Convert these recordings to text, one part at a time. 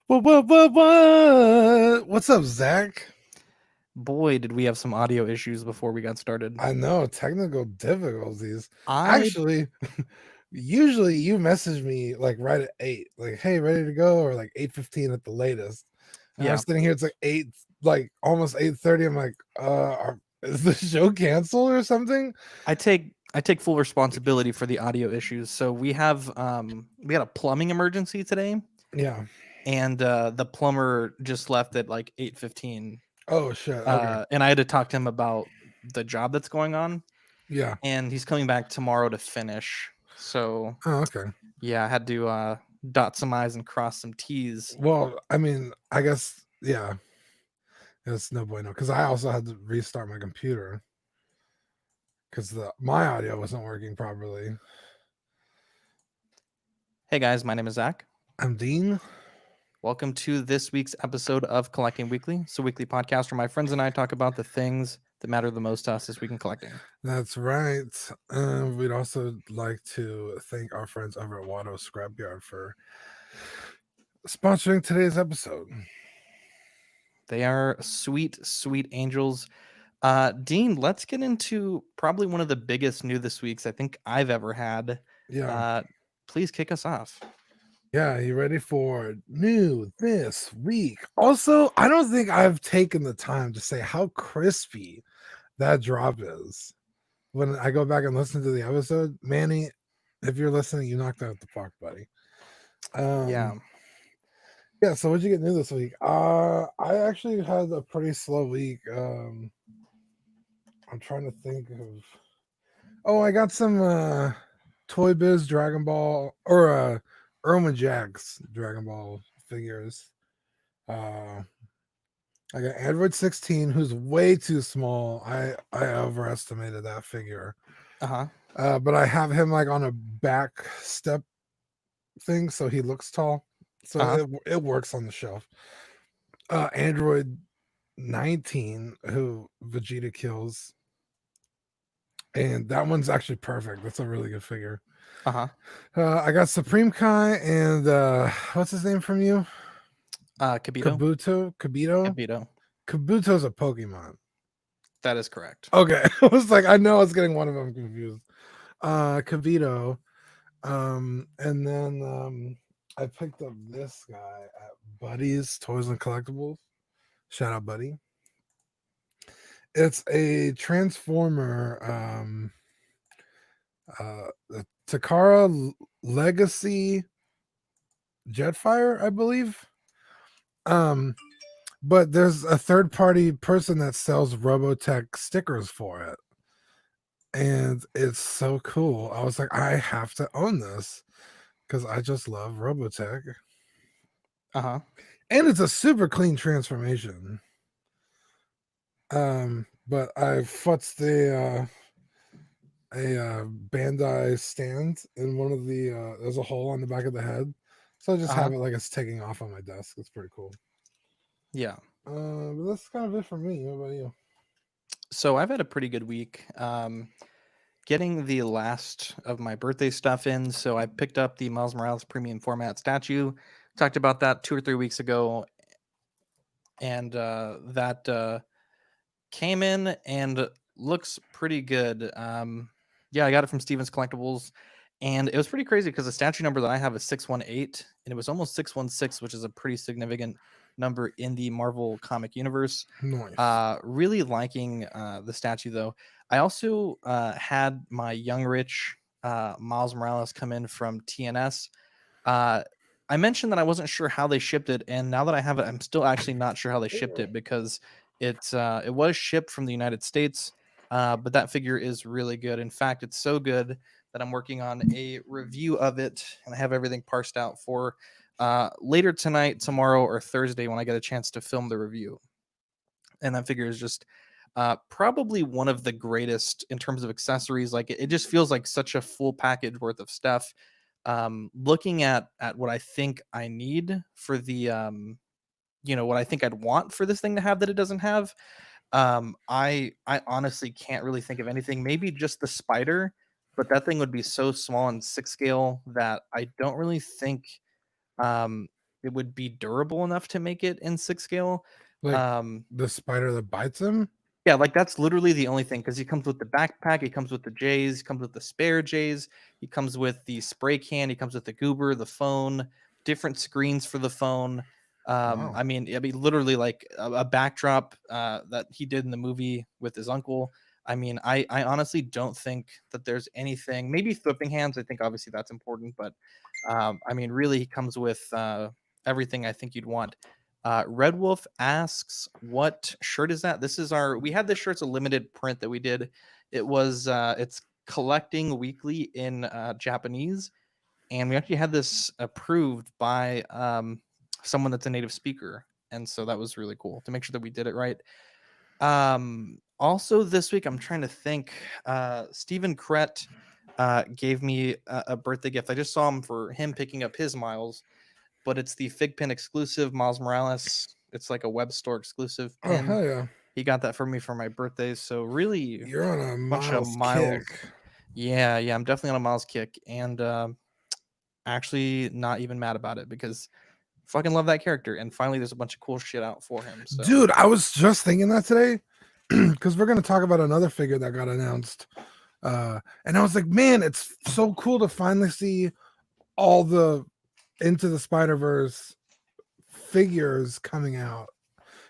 What? What's up, Zach? Boy, did we have some audio issues before we got started. I know technical difficulties. I Actually, usually you message me like right at 8, like, "Hey, ready to go," or like 8:15 at the latest. And I'm yeah, sitting here, it's like 8, like almost 8:30. I'm like, is the show canceled or something? I take full responsibility for the audio issues. So we had a plumbing emergency today, Yeah. and the plumber just left at like 8:15. Oh shit. Okay. And I had to talk to him about the job that's going on, Yeah. and he's coming back tomorrow to finish. So Oh, okay. yeah, I had to dot some i's and cross some t's. Well, I mean, I guess yeah, it's no bueno because I also had to restart my computer because the my audio wasn't working properly. Hey guys, my name is Zach. I'm Dean. Welcome to this week's episode of Collecting Weekly. It's a weekly podcast where my friends and I talk about the things that matter the most to us this week in collecting. That's right. We'd also like to thank our friends over at Watto Scrapyard for sponsoring today's episode. They are sweet, sweet angels. Dean, let's get into probably one of the biggest new this weeks I think I've ever had. Yeah. Uh, Please kick us off. Yeah, you ready for new this week? Also, I don't think I've taken the time to say how crispy that drop is. When I go back and listen to the episode, Manny, if you're listening, you knocked out the park, buddy. Yeah. Yeah, so what'd you get new this week? I actually had a pretty slow week. I'm trying to think of. Oh, I got some Toy Biz Dragon Ball or Irma Jax Dragon Ball figures. Uh, I got Android 16, who's way too small. I overestimated that figure. Uh-huh. But I have him like on a back step thing, so he looks tall. So Uh-huh. it works on the shelf. Android 19, who Vegeta kills, and that one's actually perfect. That's a really good figure. Uh-huh. I got Supreme Kai and what's his name from you? Kabito. Kabito. Kabito. Kabuto's a Pokemon. That is correct. Okay, I was like, I know I was getting one of them confused. Kabito. And then I picked up this guy at Buddy's Toys and Collectibles. Shout out, Buddy. It's a Transformer, the Takara Legacy Jetfire, I believe. But there's a third party person that sells Robotech stickers for it. And it's so cool. I was like, I have to own this because I just love Robotech. Uh-huh. And it's a super clean transformation. But I futzed a Bandai stand in one of the there's a hole on the back of the head. So I just Uh-huh. have it like it's taking off on my desk. It's pretty cool. Yeah. But that's kind of it for me. What about you? So I've had a pretty good week. Getting the last of my birthday stuff in. So I picked up the Miles Morales premium format statue. Talked about that 2 or 3 weeks ago, and that came in and looks pretty good. Yeah, I got it from Stevens Collectibles, and it was pretty crazy because the statue number that I have is 618, and it was almost 616, which is a pretty significant number in the Marvel comic universe. Nice. Really liking the statue though. I also had my Young Rich Miles Morales come in from TNS. Uh, I mentioned that I wasn't sure how they shipped it, and now that I have it, I'm still actually not sure how they shipped it because it was shipped from the United States, but that figure is really good. In fact, it's so good that I'm working on a review of it, and I have everything parsed out for later tonight, tomorrow, or Thursday when I get a chance to film the review. And that figure is just probably one of the greatest in terms of accessories. Like it just feels like such a full package worth of stuff. Looking at what I think I need for the what I think I'd want for this thing to have that it doesn't have. I honestly can't really think of anything. Maybe just the spider, but that thing would be so small and 6 scale that I don't really think it would be durable enough to make it in 6 scale. Like the spider that bites him. Yeah, like that's literally the only thing because he comes with the backpack, he comes with the J's, he comes with the spare J's, he comes with the spray can, he comes with the goober, the phone, different screens for the phone. Wow. I mean, literally like a backdrop that he did in the movie with his uncle. I mean, I honestly don't think that there's anything. Maybe flipping hands. I think obviously that's important, but I mean, really, he comes with everything I think you'd want. Red Wolf asks, "What shirt is that?" This is we had this shirt's a limited print that we did. It's collecting weekly in Japanese, and we actually had this approved by someone that's a native speaker, and so that was really cool to make sure that we did it right. Also this week, I'm trying to think. Stephen Kret gave me a birthday gift. I just saw him for him picking up his Miles, but it's the Figpin exclusive Miles Morales. It's like a web store exclusive Oh pin. hell yeah! He got that for me for my birthday. So really You're on a bunch of Miles Miles. kick. Yeah, I'm definitely on a Miles kick, and actually not even mad about it because fucking love that character. And finally, there's a bunch of cool shit out for him. So Dude, I was just thinking that today because we're gonna talk about another figure that got announced. And I was like, man, it's so cool to finally see all the Into the Spider-Verse figures coming out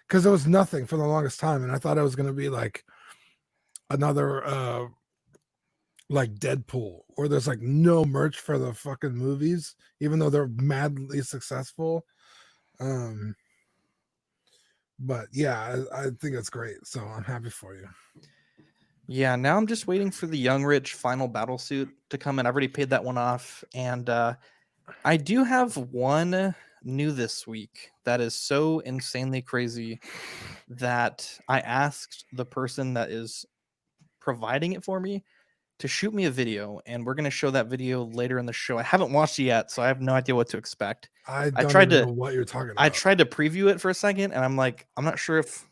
because there was nothing for the longest time, and I thought it was gonna be like another like Deadpool, where there's like no merch for the fucking movies, even though they're madly successful. But yeah, I think it's great, so I'm happy for you. yeah, now I'm just waiting for the Young Rich final battle suit to come in. I've already paid that one off, and I do have one new this week that is so insanely crazy that I asked the person that is providing it for me to shoot me a video, and we're gonna show that video later in the show. I haven't watched it yet, so I have no idea what to expect. I I don't tried even to know what you're talking I about. tried to preview it for a second, and I'm like, I'm not sure if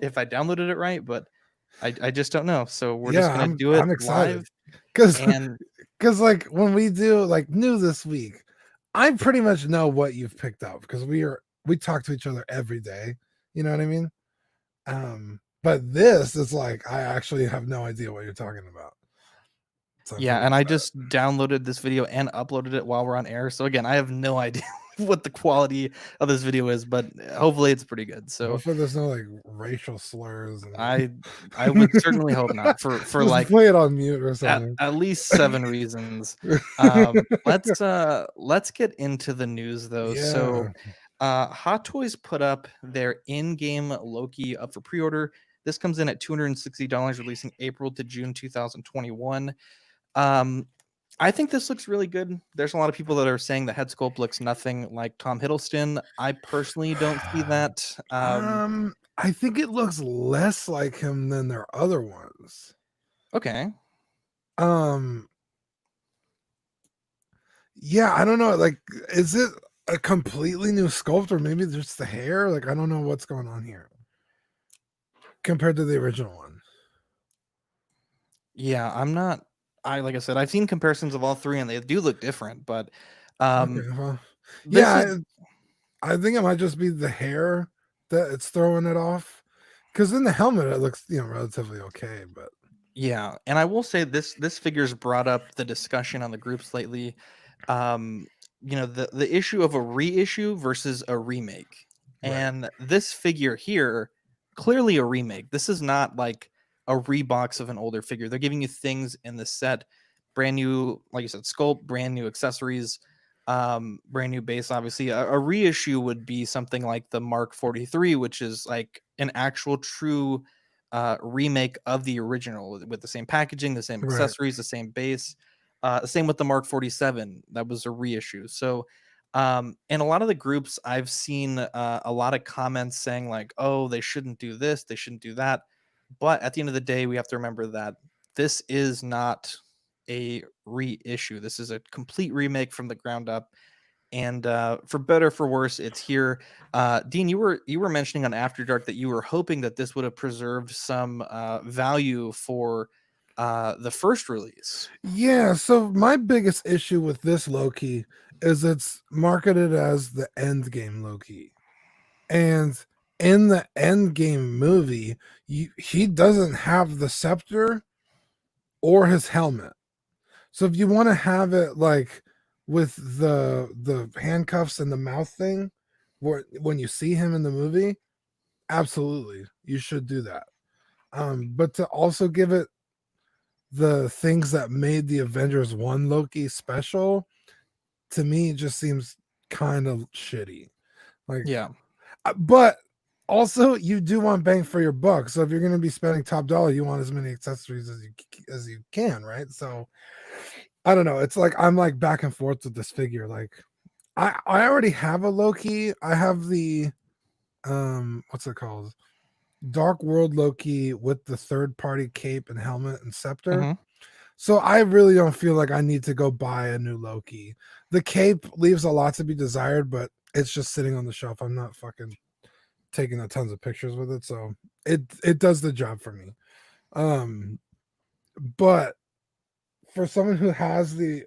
if I downloaded it right, but I just don't know. So we're just Yeah, gonna do it I'm excited live, because and like when we do like new this week, I pretty much know what you've picked up because we talk to each other every day. You know what I mean? But this is like I actually have no idea what you're talking about. So I'm yeah, pretty and I excited. just downloaded this video and uploaded it while we're on air. So again, I have no idea what the quality of this video is, but hopefully it's pretty good. So Hopefully there's no like racial slurs and I would certainly hope not for just like play it on mute or something. at least 7 reasons. Let's get into the news though. So Yeah. Hot Toys put up their in-game Loki up for pre-order. This comes in at $260, releasing April to June 2021. I think this looks really good. There's a lot of people that are saying the head sculpt looks nothing like Tom Hiddleston. I personally don't see that. I think it looks less like him than their other ones. Okay. Yeah, I don't know. Like, is it a completely new sculpt or maybe just the hair? Like, I don't know what's going on here compared to the original one. Yeah, I'm not. Like I said, I've seen comparisons of all three, and they do look different. But Okay, well, this yeah, is I think it might just be the hair that it's throwing it off. Because in the helmet, it looks relatively okay, but yeah, and I will say this figure's brought up the discussion on the groups lately. Um, the issue of a reissue versus a remake, right, and this figure here clearly a remake. This is not like a rebox of an older figure. They're giving you things in the set, brand new, like you said, sculpt, brand new accessories, brand new base. Obviously, a reissue would be something like the Mark 43, which is like an actual true remake of the original with the same packaging, the same right. accessories, the same base. Same with the Mark 47. That was a reissue. So, in a lot of the groups, I've seen a lot of comments saying like, "Oh, they shouldn't do this, they shouldn't do that." But at the end of the day, we have to remember that this is not a reissue. This is a complete remake from the ground up. And for better for worse, it's here. Dean, you were mentioning on After Dark that you were hoping that this would have preserved some value for the first release. Yeah, so my biggest issue with this Loki is it's marketed as the end game Loki. And in the end game movie, he doesn't have the scepter or his helmet. So if you want to have it like with the handcuffs and the mouth thing, when you see him in the movie, absolutely, you should do that. But to also give it the things that made the Avengers 1 Loki special, to me, it just seems kind of shitty. Like, Yeah. but also you do want bang for your buck. So if you're going to be spending top dollar, you want as many accessories as you can, right? So I don't know. It's like I'm like back and forth with this figure. Like I already have a Loki. I have the what's it called? Dark World Loki with the third party cape and helmet and scepter. Mm-hmm. So I really don't feel like I need to go buy a new Loki. The cape leaves a lot to be desired, but it's just sitting on the shelf. I'm not fucking taking a tons of pictures with it, so it does the job for me. But for someone who has the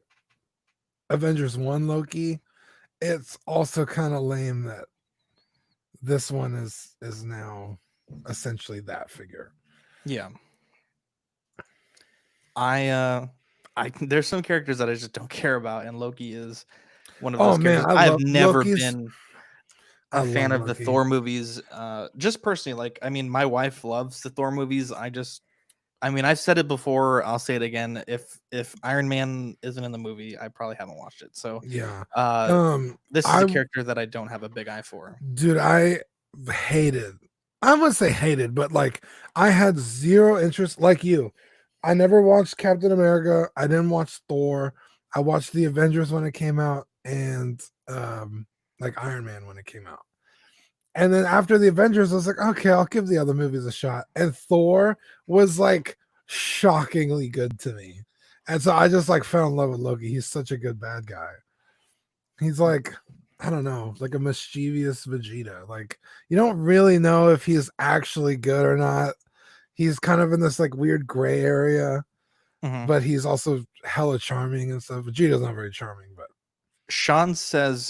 Avengers 1 Loki, it's also kind of lame that this one is now essentially that figure. Yeah. I there's some characters that I just don't care about, and Loki is one of those characters. I I've love never Loki's. been I a fan love of the Loki. Thor movies. Just personally, like, I mean, my wife loves the Thor movies. I mean, I've said it before. I'll say it again. If Iron Man isn't in the movie, I probably haven't watched it. So, Yeah. this is a character that I don't have a big eye for. Dude, I hated. I wouldn't say hated, but like I had zero interest. Like you, I never watched Captain America. I didn't watch Thor. I watched the Avengers when it came out, and like Iron Man when it came out. And then after the Avengers, I was like, okay, I'll give the other movies a shot. And Thor was like shockingly good to me. And so I just like fell in love with Loki. He's such a good bad guy. He's like, I don't know, like a mischievous Vegeta. Like you don't really know if he's actually good or not. He's kind of in this like weird gray area, Mhm. but he's also hella charming and stuff. Vegeta's not very charming, but Sean says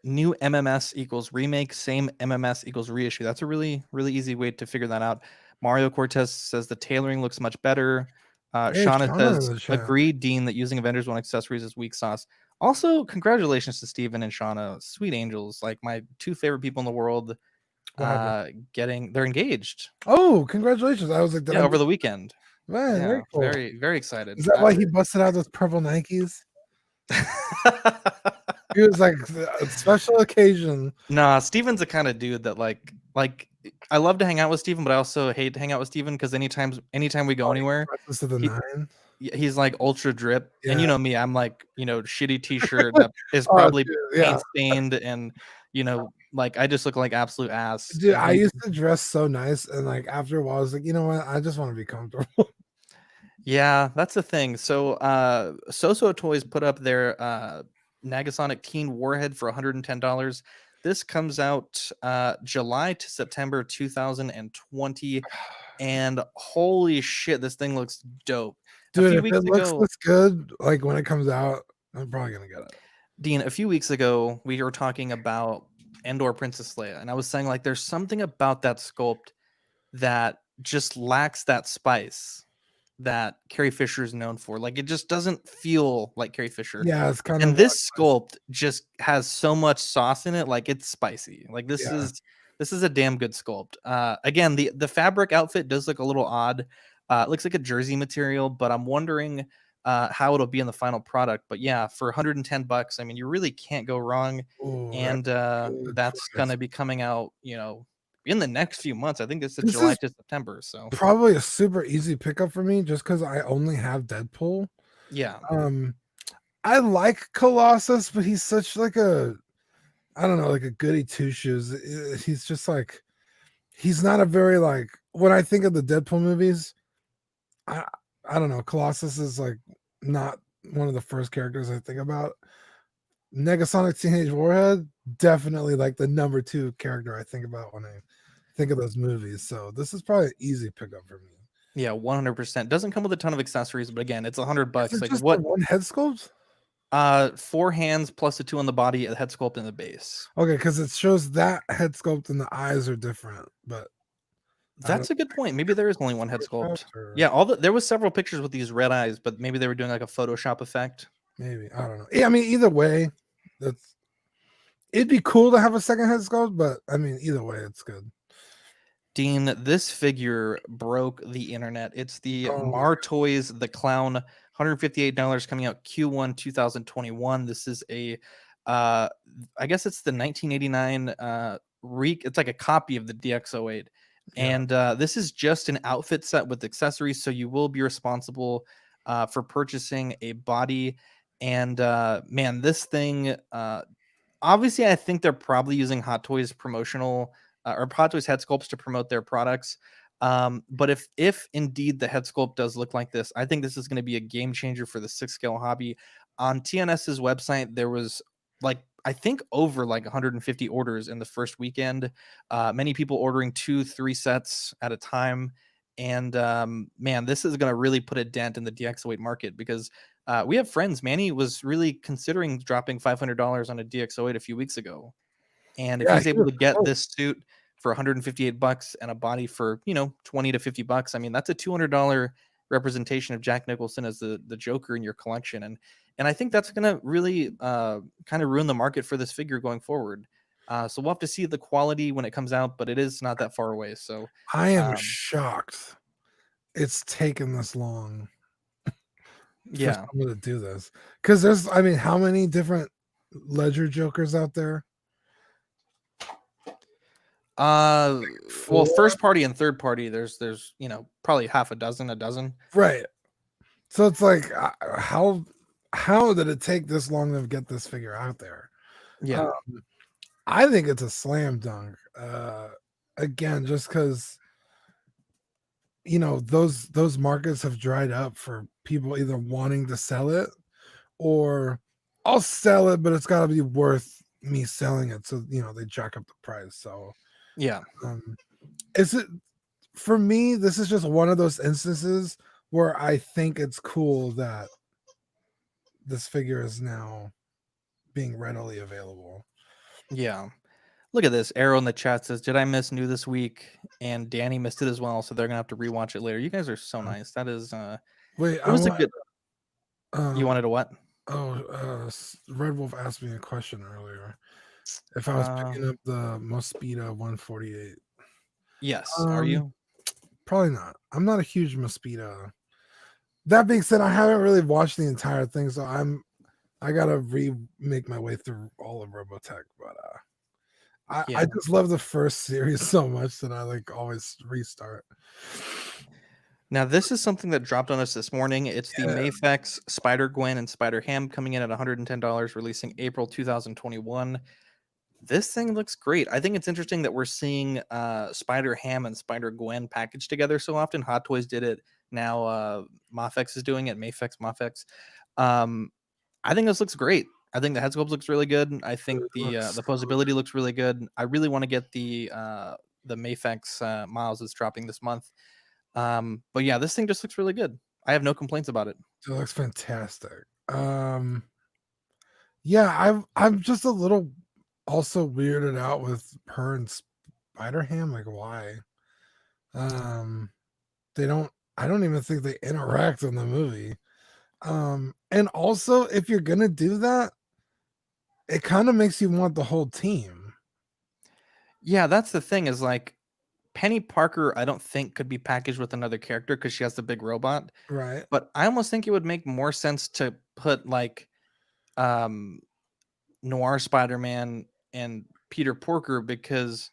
new MMS equals remake, same MMS equals reissue. That's a really, really easy way to figure that out. Mario Cortez says the tailoring looks much better. hey, Shauna Shauna in says, the chat. agreed, Dean, that using Avengers 1 accessories is weak sauce. Also, congratulations to Steven and Shauna. Sweet angels, like my two favorite people in the world, they're engaged. Oh, congratulations. I was like, did I Over miss the weekend. Man, Yeah, very cool. very, very excited. Is that why he busted out those purple Nikes? He was like a special occasion. Nah, Steven's the kind of dude that like I love to hang out with Steven, but I also hate to hang out with Steven because anytime we go anywhere, To the he, nine. he's like ultra drip. Yeah. And you know me, I'm like, shitty t-shirt that is Oh, probably dude, yeah. paint stained, and like I just look like absolute ass. Dude, And I used to dress so nice, and like after a while, I was like, you know what? I just want to be comfortable. Yeah, that's the thing. So So Toys put up their Negasonic Teen Warhead for $110. This comes out July to September 2020, and holy shit, this thing looks dope. Dude, if it looks this good, like when it comes out, I'm probably gonna get it. Dean, a few weeks ago, we were talking about Endor Princess Leia, and I was saying like there's something about that sculpt that just lacks that spice that Carrie Fisher is known for. Like it just doesn't feel like Carrie Fisher. Yeah, it's kind And of this sculpt just has so much sauce in it, like it's spicy. Like this is a damn good sculpt. Again, the fabric outfit does look a little odd. It looks like a jersey material, but I'm wondering how it'll be in the final product. But yeah, for $110, I mean, you really can't go wrong. Ooh, And that's gonna be coming out, in the next few months. I think this is July to September. So probably a super easy pickup for me just because I only have Deadpool. Yeah. I like Colossus, but he's such like a I don't know, like a goody two shoes. He's just like he's not a very like when I think of the Deadpool movies, I don't know, Colossus is like not one of the first characters I think about. Negasonic Teenage Warhead, definitely like the number 2 character I think about when I think of those movies. So this is probably an easy pickup for me. Yeah, 100%. Doesn't come with a ton of accessories, but again, it's $100. Is it Like just what? one head sculpt? 4 hands plus the 2 on the body, a head sculpt in the base. Okay, because it shows that head sculpt and the eyes are different, but I That's don't a good point. Maybe there is only one head sculpt. or Yeah, there was several pictures with these red eyes, but maybe they were doing like a Photoshop effect. maybe I don't know. Yeah, I mean, either way, it'd be cool to have a second head sculpt, but I mean, either way, it's good. Dean, this figure broke the internet. It's the Oh, Toys the Clown, $158 coming out Q1 2021. This is I guess it's the 1989 it's like a copy of the DX08. yeah. And this is just an outfit set with accessories, so you will be responsible for purchasing a body. And man, this thing obviously, I think they're probably using Hot Toys promotional or Hot Toys head sculpts to promote their products. But if indeed the head sculpt does look like this, I think this is going to be a game changer for the 6-scale hobby. On TNS's website, there was I think over 150 orders in the first weekend. Many people ordering 2-3 sets at a time. And man, this is going to really put a dent in the DX08 market because we have friends. Manny was really considering dropping $500 on a DX08 a few weeks ago. And if Yeah, he's able to get this suit for $158 and a body for, $20 to $50, I mean, that's a $200 representation of Jack Nicholson as the Joker in your collection. And I think that's going to really kind of ruin the market for this figure going forward. So we'll have to see the quality when it comes out, but it is not that far away. So I am shocked it's taken this long for yeah. someone to do this. Because I mean, how many different Ledger Jokers out there? Well, first party and third party, there's probably half a dozen. Right. So it's like, how did it take this long to get this figure out there? Yeah. I think it's a slam dunk. Again, just because those markets have dried up for people either wanting to sell it or I'll sell it, but it's got to be worth me selling it. So they jack up the price. So yeah. Is it for me? This is just one of those instances where I think it's cool that this figure is now being readily available. Yeah. Look at this. Arrow in the chat says, "Did I miss new this week?" And Danny missed it as well, so they're gonna have to rewatch it later. You guys are so nice. That is Wait, it was a good you wanted a what? Red Wolf asked me a question earlier. If I was picking up the Mospeeda 148. Yes. Are you? Probably not. I'm not a huge Mospeeda. That being said, I haven't really watched the entire thing, so I gotta make my way through all of Robotech, but I just love the first series so much that I always restart. Now, this is something that dropped on us this morning. It's the Mafex Spider-Gwen and Spider-Ham coming in at $110, releasing April 2021. This thing looks great. I think it's interesting that we're seeing Spider-Ham and Spider-Gwen packaged together so often. Hot Toys did it. Now Mafex is doing it. Mafex. I think this looks great. I think the head sculpt looks really good. I think the posability looks really good. I really want to get the Mafex Miles that's dropping this month. But yeah, this thing just looks really good. I have no complaints about it. It looks fantastic. Yeah, I'm just a little also weirded out with her and Spider-Ham. Like, why? I don't even think they interact in the movie. And also, if you're gonna do that, it kind of makes you want the whole team. Yeah, that's the thing is Penny Parker, I don't think could be packaged with another character because she has the big robot. Right. But I almost think it would make more sense to put Noir Spider-Man and Peter Porker because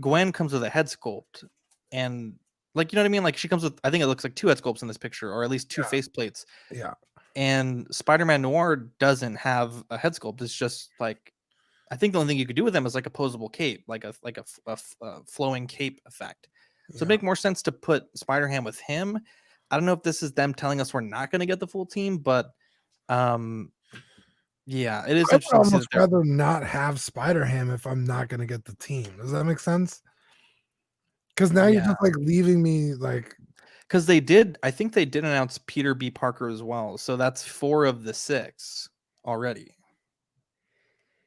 Gwen comes with a head sculpt and you know what I mean? She comes with, I think it looks like 2 head sculpts in this picture or at least 2 face plates. Yeah. And Spider-Man Noir doesn't have a head sculpt. It's just I think the only thing you could do with them is a posable cape, like a flowing cape effect. So it'd make more sense to put Spider-Ham with him. I don't know if this is them telling us we're not going to get the full team, but yeah, it is I would interesting. almost rather not have Spider-Ham if I'm not going to get the team. Does that make sense? Because now you're just leaving me because I think they did announce Peter B. Parker as well. So that's 4 of the 6. already.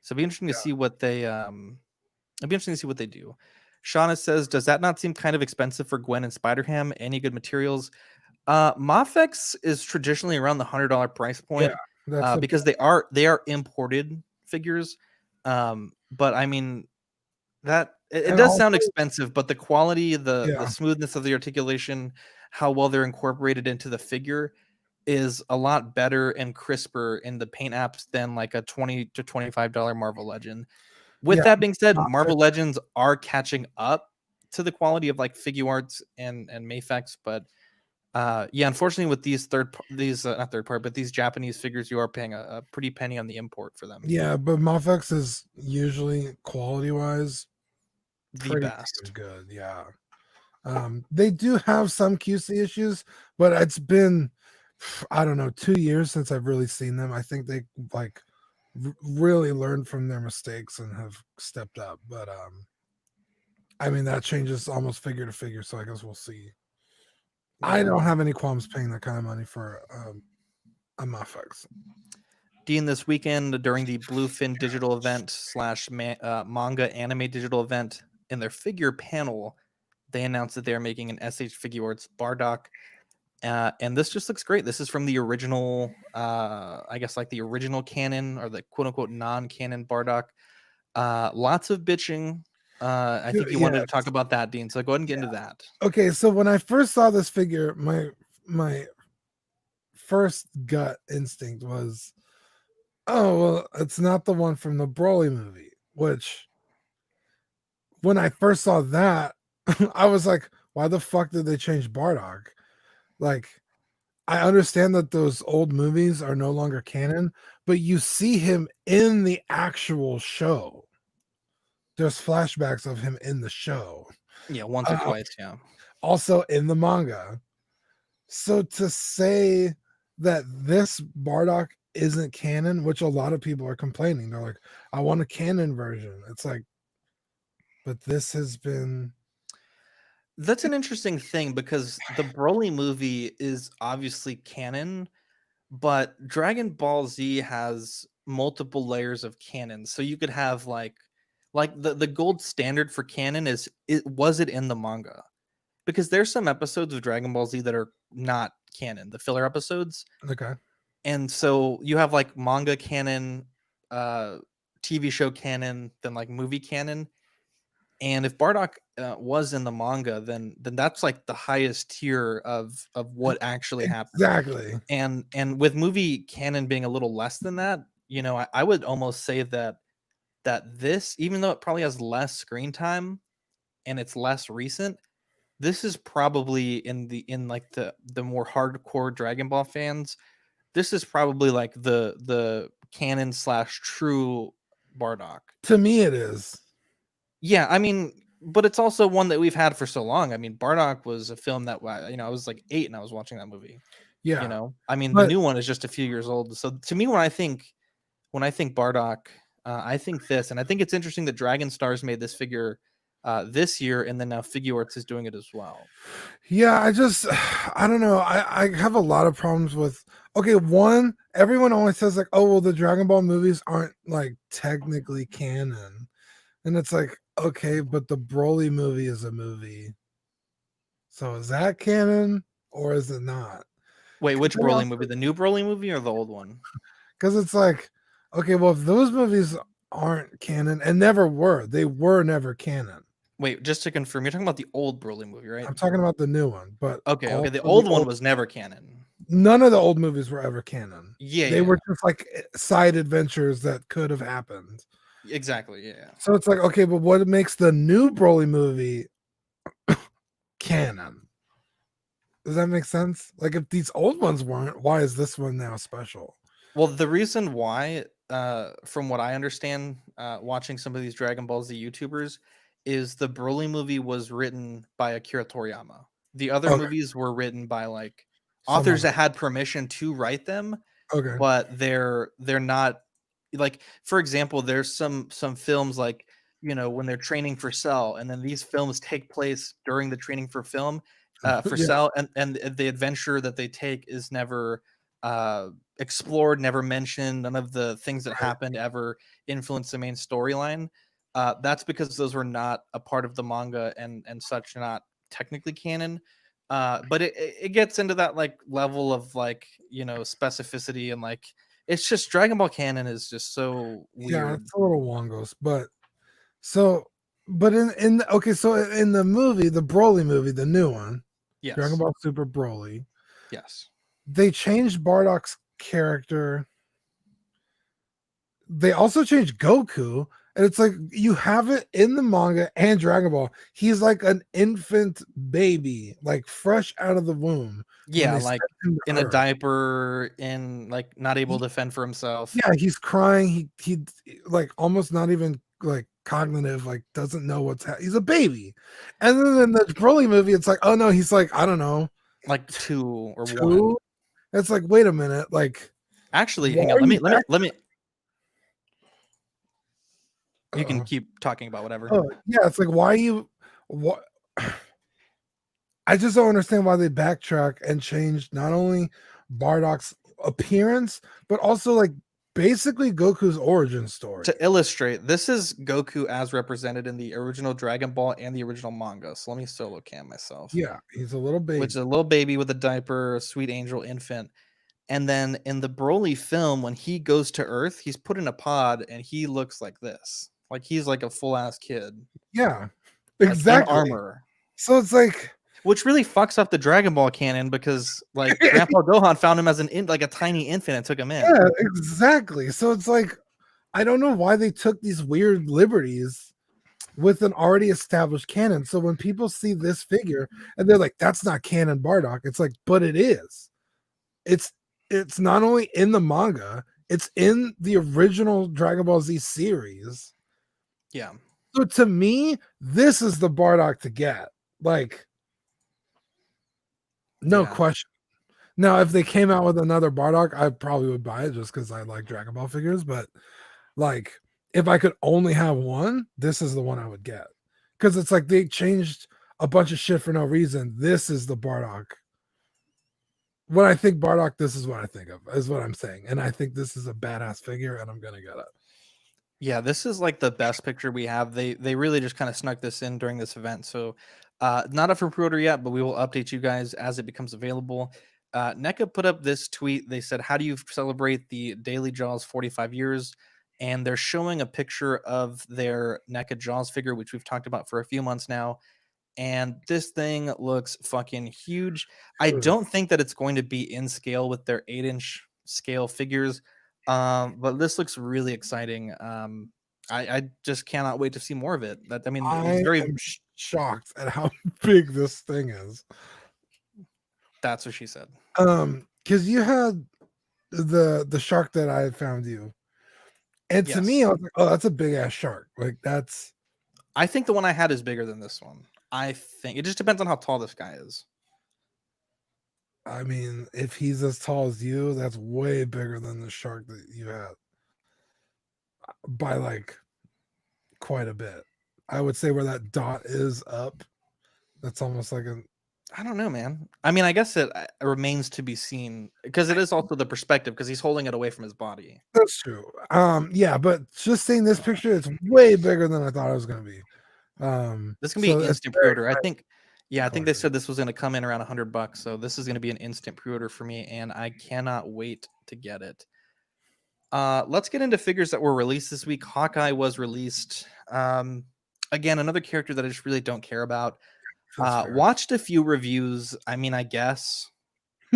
So it'd be interesting to see what they it'd be interesting to see what they do. Shauna says, does that not seem kind of expensive for Gwen and Spider-Ham? Any good materials? Mafex is traditionally around the $100 price Yeah, point that's the because they are imported figures. But I mean that it and does also sound expensive, but the quality, the yeah, smoothness of the articulation, how well they're incorporated into the figure is a lot better and crisper in the paint apps than like a $20 to $25 Marvel Legend. With yeah, that being said, Mafex, Marvel Legends are catching up to the quality of like Figuarts and Mafex, but yeah, unfortunately, with these not third part, but these Japanese figures, you are paying a pretty penny on the import for them. yeah, but Mafex is usually quality wise The pretty damn best. good. Yeah. They do have some QC issues, but it's been, I don't know, 2 years since I've really seen them. I think they like really learned from their mistakes and have stepped up. But I mean that changes almost figure to figure, so I guess we'll see. I Yeah. don't have any qualms paying that kind of money for a Mafex. Dean, this weekend during the Bluefin digital event slash manga anime digital event, in their figure panel, they announced that they are making an SH Figuarts Bardock. And this just looks great. This is from the original, I guess like the original canon or the quote unquote non-canon Bardock. Lots of bitching. I think you wanted Yeah. to talk about that, Dean. So go ahead and get Yeah. into that. Okay, so when I first saw this figure, my first gut instinct was, oh well, it's not the one from the Broly movie. Which, when I first saw that, I was like, why the fuck did they change Bardock? Like, I understand that those old movies are no longer canon, but you see him in the actual show. There's flashbacks of him in the show. Yeah, once or twice. Yeah. Also in the manga. So to say that this Bardock isn't canon, which a lot of people are complaining, they're like, I want a canon version. It's like, but this has been That's an interesting thing because the Broly movie is obviously canon, but Dragon Ball Z has multiple layers of canon. So you could have like the gold standard for canon is was it in the manga? Because there's some episodes of Dragon Ball Z that are not canon, the filler episodes. okay. And so you have like manga canon, uh TV show canon, then like movie canon. And if Bardock was in the manga, then that's like the highest tier of what actually happened. Exactly. And with movie canon being a little less than that, I would almost say that this, even though it probably has less screen time and it's less recent, this is probably in like the more hardcore Dragon Ball fans. This is probably like the canon slash true Bardock. To me, it is. Yeah, I mean, but it's also one that we've had for so long. I mean, Bardock was a film that I was like 8 and I was watching that movie. Yeah. I mean, the But new one is just a few years old. So to me, when I think Bardock, I think this, and I think it's interesting that Dragon Stars made this figure this year, and then now Figuarts is doing it as well. yeah, I don't know. I have a lot of problems with, okay, one, everyone always says like, oh well, the Dragon Ball movies aren't like technically canon. And it's like, okay, but the Broly movie is a movie. So is that canon or is it not? Wait, which Broly movie? The new Broly movie or the old one? Because it's like, okay, well, if those movies aren't canon and never were, they were never canon. Wait, just to confirm, you're talking about the old Broly movie, right? I'm talking about the new one, but Okay. The also the old one was never canon. none of the old movies were ever canon. Yeah, They yeah, were just like side adventures that could have happened. exactly. Yeah. So it's like, okay, but what makes the new Broly movie canon? Does that make sense? Like, if these old ones weren't, why is this one now special? Well, the reason why, from what I understand, watching some of these Dragon Ball Z YouTubers, is the Broly movie was written by Akira Toriyama. The other Okay, movies were written by like someone. authors that had permission to write them, Okay, but they're not like, for example, there's some films like when they're training for Cell, and then these films take place during the training for film for yeah, Cell, and the adventure that they take is never explored, never mentioned. None of the things that happened ever influenced the main storyline. That's because those were not a part of the manga and such, not technically canon. But it gets into that like level of like, you know, specificity, and like it's just Dragon Ball canon is just so Yeah, weird. it's a little wongos, but so but okay, so in the movie, the Broly movie, the new one, Dragon Yes. Ball Super Broly, Yes. they changed Bardock's character. They also changed Goku, and it's like you have it in the manga and Dragon Ball. He's like an infant baby, like fresh out of the womb when Yeah, they like sent him in to a Earth. diaper, in like not able to fend for himself. Yeah, he's crying. He like almost not even like cognitive, like doesn't know he's a baby. And then in the Broly movie, it's like, oh no, he's like, I don't know, Like 2 or 1. two. It's like, wait a minute, like Actually, why hang on. are you back? Let me. You can Uh-oh. keep talking about whatever. Oh yeah, it's like why you what I just don't understand why they backtrack and changed not only Bardock's appearance, but also like basically Goku's origin story. To illustrate, this is Goku as represented in the original Dragon Ball and the original manga. So let me solo cam myself. Yeah, he's a little baby. Which is a little baby with a diaper, a sweet angel infant. And then in the Broly film, when he goes to Earth, he's put in a pod and he looks like this. Like he's like a full ass kid. Yeah, Like exactly. in armor. So it's like, which really fucks up the Dragon Ball canon because like Grandpa Gohan found him as like a tiny infant and took him in. Yeah, exactly. So it's like, I don't know why they took these weird liberties with an already established canon. So when people see this figure and they're like, that's not canon Bardock, it's like, but it is. It's not only in the manga, it's in the original Dragon Ball Z series. Yeah. So to me, this is the Bardock to get. Like, no question. Now, if they came out with another Bardock, I probably would buy it just because I like Dragon Ball figures. But like, if I could only have one, this is the one I would get. Because it's like they changed a bunch of shit for no reason. This is the Bardock. When I think Bardock, this is what I think of, is what I'm saying. And I think this is a badass figure, and I'm gonna get it. Yeah, this is like the best picture we have. They really just kind of snuck this in during this event. So not up for pre-order yet, but we will update you guys as it becomes available. NECA put up this tweet. They said, how do you celebrate the Daily Jaws 45 years? And they're showing a picture of their NECA Jaws figure, which we've talked about for a few months now. And this thing looks fucking huge. I don't think that it's going to be in scale with their 8-inch scale figures. But this looks really exciting. I just cannot wait to see more of it. I mean, it's very am shocked at how big this thing is. That's what she said. Because you had the shark that I found you, and to me, I was like, oh, that's a big ass shark. Like that's. I think the one I had is bigger than this one. I think it just depends on how tall this guy is. I mean, if he's as tall as you, that's way bigger than the shark that you had by like quite a bit. I would say where that dot is up, that's almost like a. I don't know, man. I mean, I guess it remains to be seen because it is also the perspective because he's holding it away from his body. That's true. Yeah, but just seeing this picture, it's way bigger than I thought it was going to be. This can be an instant pre-order. I think. Yeah, I think they said this was going to come in around $100. So this is going to be an instant pre-order for me, and I cannot wait to get it. Let's get into figures that were released this week. Hawkeye was released. Again, another character that I just really don't care about. Watched a few reviews. I mean, I guess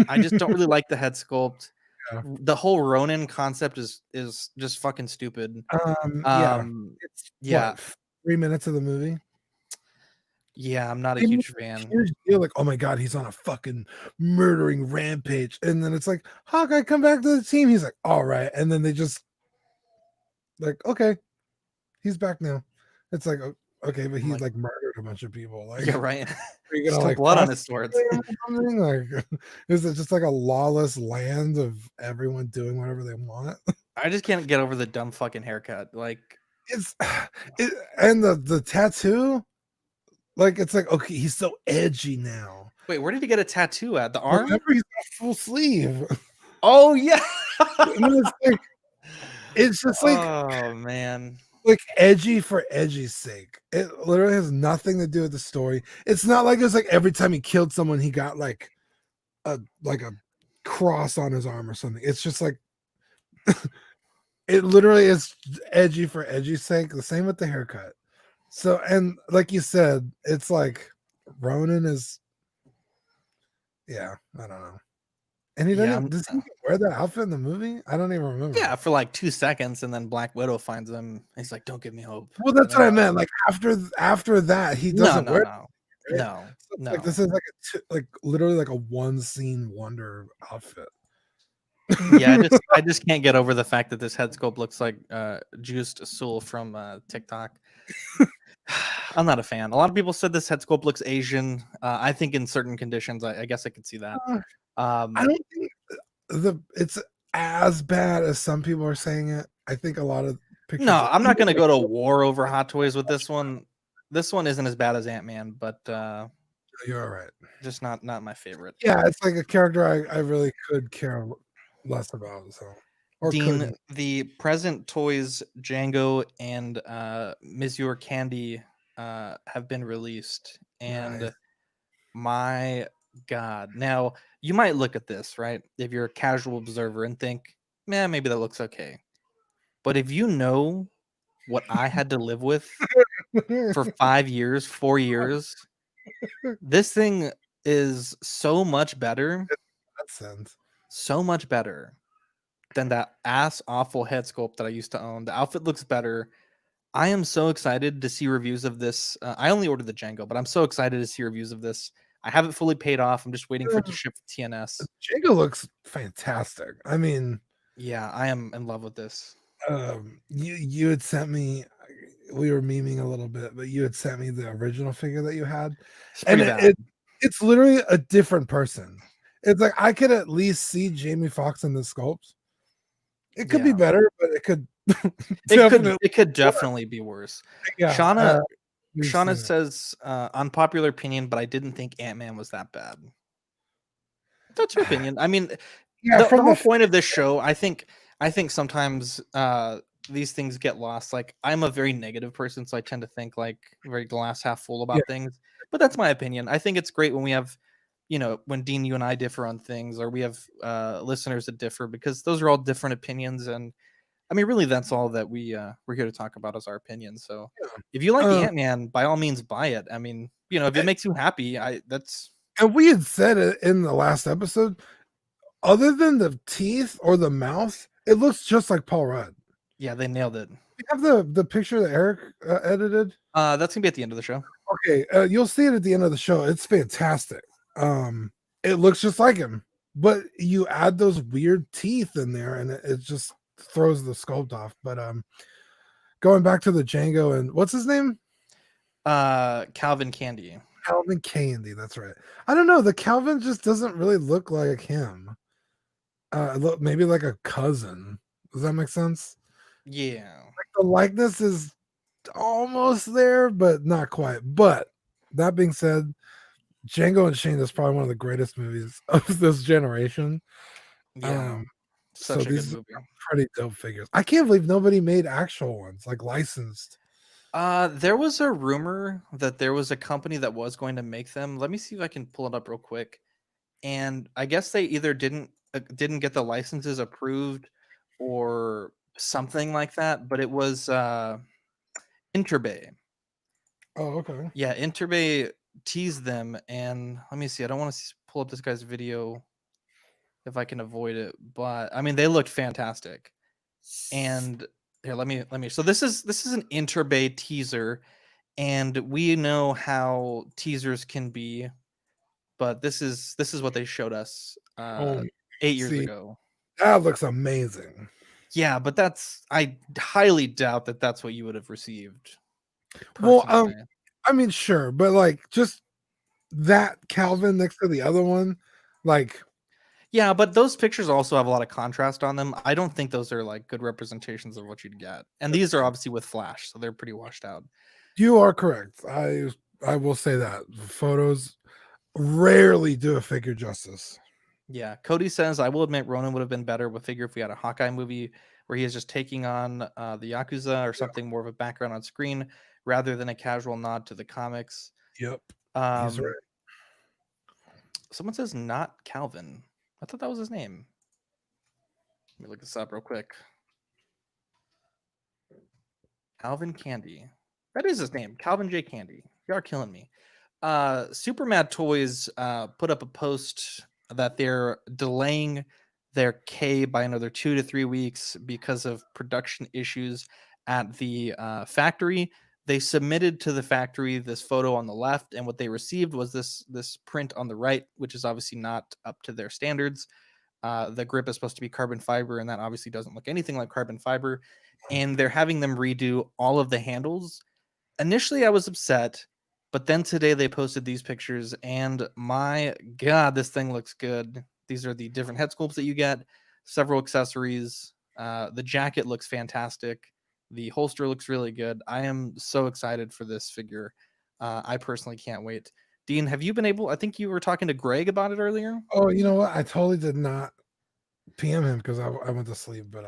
I just don't really like the head sculpt. Yeah. The whole Ronin concept is just fucking stupid. Yeah. What, 3 minutes of the movie. Yeah, I'm not a huge fan. You're like, oh my god, he's on a fucking murdering rampage, and then it's like, Hawkeye, come back to the team. He's like, all right, and then they just like, okay, he's back now. It's like, okay, but he's like murdered a bunch of people. Like, yeah, right. Are you gonna like blood on his swords? Like, is it just like a lawless land of everyone doing whatever they want? I just can't get over the dumb fucking haircut. Like, and the tattoo. Like, it's like, okay, he's so edgy now. Wait, where did he get a tattoo at? The arm? Remember, he's got a full sleeve. Oh yeah. And it's just like Oh man. edgy for edgy's sake. It literally has nothing to do with the story. It's not like it's like every time he killed someone, he got like a cross on his arm or something. It's just like it literally is edgy for edgy's sake. The same with the haircut. So, and like you said, it's like Ronan is, yeah, I don't know. And he Yeah, doesn't, does he wear that outfit in the movie? I don't even remember. yeah, for like 2 seconds, and then Black Widow finds him. He's like, "Don't give me hope." Well, that's what I meant. Like after that, he No, doesn't no, wear. no, Right? no, So it's no. like this is like like literally like a one scene wonder outfit. Yeah, I just can't get over the fact that this head sculpt looks like Juiced Soul from TikTok. I'm not a fan. A lot of people said this head sculpt looks Asian. I think in certain conditions, I guess I could see that. I don't think it's as bad as some people are saying it. I think a lot of pictures. No, I'm not going to go to war over Hot Toys with this one. This one isn't as bad as Ant-Man, but you're all right. Just not my favorite. Yeah, it's like a character I really could care less about. So, or Dean, couldn't. the present toys Jango and Monsieur Candy have been released, and Nice. my God, now you might look at this, right, if you're a casual observer and think, man, maybe that looks okay. But if you know what I had to live with for 5 years, 4 years, this thing is so much better. That sense. So much better than that ass awful head sculpt that I used to own. The outfit looks better. I am so excited to see reviews of this. I only ordered the Jango, but I'm so excited to see reviews of this. I haven't fully paid off. I'm just waiting for it to ship to TNS. Jango looks fantastic. I mean, yeah, I am in love with this. You had sent me. We were memeing a little bit, but you had sent me the original figure that you had, and it's literally a different person. It's like I could at least see Jamie Foxx in the sculpt. It could be better, but it could it could definitely be worse. Yeah, Shauna says unpopular opinion, but I didn't think Ant-Man was that bad. That's your opinion. I mean, the whole point of this show, I think sometimes these things get lost. Like, I'm a very negative person, so I tend to think like very glass half full about things. But that's my opinion. I think it's great when we have, when Dean, you and I differ on things, or we have listeners that differ, because those are all different opinions. And I mean, really, that's all that we're here to talk about is our opinions. So if you like the Ant-Man, by all means, buy it. I mean, if it makes you happy, that's. And we had said it in the last episode. Other than the teeth or the mouth, it looks just like Paul Rudd. Yeah, they nailed it. You have the picture that Eric edited. That's gonna be at the end of the show. Okay, you'll see it at the end of the show. It's fantastic. It looks just like him, but you add those weird teeth in there, and it just throws the sculpt off. But going back to the Jango and what's his name? Calvin Candy. Calvin Candy, that's right. I don't know. The Calvin just doesn't really look like him. Maybe like a cousin. Does that make sense? Yeah. Like the likeness is almost there, but not quite. But that being said, Django Unchained is probably one of the greatest movies of this generation. Yeah. Such a good movie. Pretty dope figures. I can't believe nobody made actual ones, like licensed. There was a rumor that there was a company that was going to make them. Let me see if I can pull it up real quick. And I guess they either didn't get the licenses approved or something like that, but it was Interbay. Oh, okay. Yeah, Interbay teased them, and let me see. I don't want to pull up this guy's video if I can avoid it, but I mean, they looked fantastic. And here, let me. So this is an Interbay teaser, and we know how teasers can be, but this is what they showed us 8 years ago. That looks amazing. Yeah, but I highly doubt that that's what you would have received. Well, I mean, sure, but like just that Calvin next to the other one, like. Yeah, but those pictures also have a lot of contrast on them. I don't think those are like good representations of what you'd get. And these are obviously with flash, so they're pretty washed out. You are correct. I will say that photos rarely do a figure justice. Yeah, Cody says, I will admit Ronan would have been better with figure if we had a Hawkeye movie where he is just taking on the Yakuza or Yeah. something more of a background on screen rather than a casual nod to the comics. Yep. He's Um, right. Someone says not Calvin. I thought that was his name. Let me look this up real quick. Calvin Candy. That is his name. Calvin J. Candy. You are killing me. Super Mad Toys put up a post that they're delaying their K by another 2 to 3 weeks because of production issues at the factory. They submitted to the factory this photo on the left, and what they received was this print on the right, which is obviously not up to their standards. The grip is supposed to be carbon fiber, and that obviously doesn't look anything like carbon fiber. And they're having them redo all of the handles. Initially, I was upset, but then today they posted these pictures, and my God, this thing looks good. These are the different head sculpts that you get, several accessories. The jacket looks fantastic. The holster looks really good. I am so excited for this figure. I personally can't wait. Dean, have you been able? I think you were talking to Greg about it earlier. Oh, you know what? I totally did not PM him because I went to sleep. But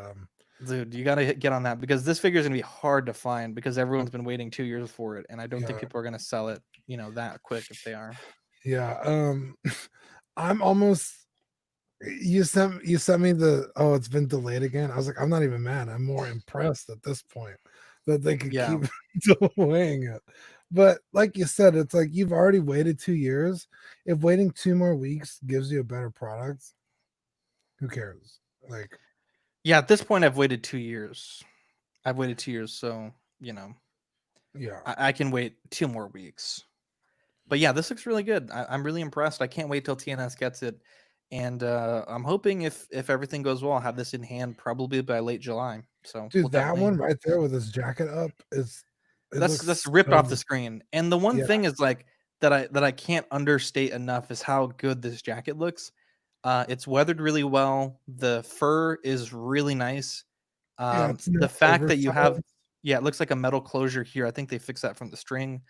Dude, you got to get on that because this figure is going to be hard to find because everyone's been waiting 2 years for it. And I don't think yeah, people are going to sell it, that quick if they are. yeah. I'm almost. You sent me the it's been delayed again. I was like, I'm not even mad. I'm more impressed at this point that they could Yeah. keep delaying it. But like you said, it's like you've already waited 2 years. If waiting 2 more weeks gives you a better product, who cares? Like, Yeah. At this point, I've waited 2 years. I've waited 2 years. So, yeah. I can wait 2 more weeks. But yeah, this looks really good. I'm really impressed. I can't wait till TNS gets it. And I'm hoping if everything goes well, I'll have this in hand probably by late July. So we'll Dude, that definitely. one right there with his jacket up is it That's looks ripped off the so screen. And the one yeah, thing is like that I can't understate enough is how good this jacket looks. It's weathered really well. The fur is really nice. yeah, it's The not fact that you have, oversized. yeah, it looks like a metal closure here. I think they fixed that from the string.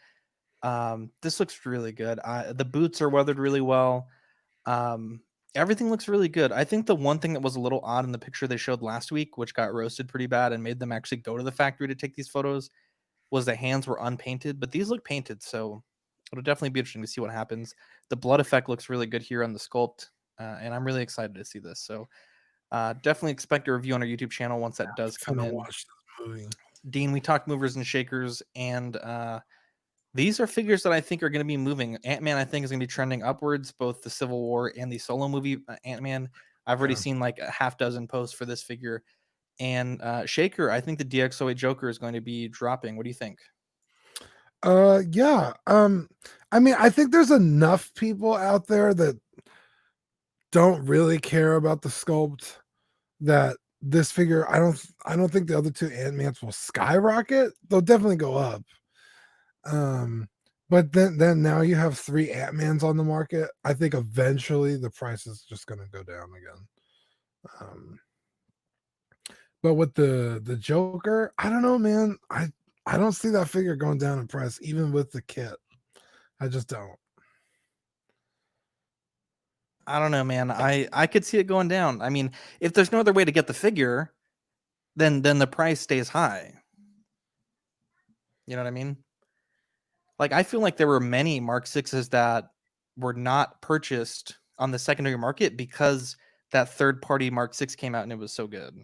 This looks really good. The boots are weathered really well. Um, Everything looks really good. I think the one thing that was a little odd in the picture they showed last week, which got roasted pretty bad and made them actually go to the factory to take these photos, was the hands were unpainted, but these look painted, so it'll definitely be interesting to see what happens. The blood effect looks really good here on the sculpt, and I'm really excited to see this. So definitely expect a review on our YouTube channel once that does I'm come gonna in. watch this movie. Dean, we talked movers and shakers, and these are figures that I think are going to be moving. Ant-Man, I think, is going to be trending upwards, both the Civil War and the solo movie Ant-Man. I've already Yeah. seen like a half dozen posts for this figure. And Shaker, I think the DX08 Joker is going to be dropping. What do you think? Yeah. I mean, I think there's enough people out there that don't really care about the sculpt that this figure I don't think the other two Ant-Mans will skyrocket. They'll definitely go up. But then now you have three Ant-Mans on the market. I think eventually the price is just gonna go down again. But with the Joker, I don't know, man. I don't see that figure going down in price, even with the kit. I just don't. I don't know, man. I could see it going down. I mean, if there's no other way to get the figure, then the price stays high. You know what I mean? Like I feel like there were many Mark 6s that were not purchased on the secondary market because that third party Mark 6 came out and it was so good.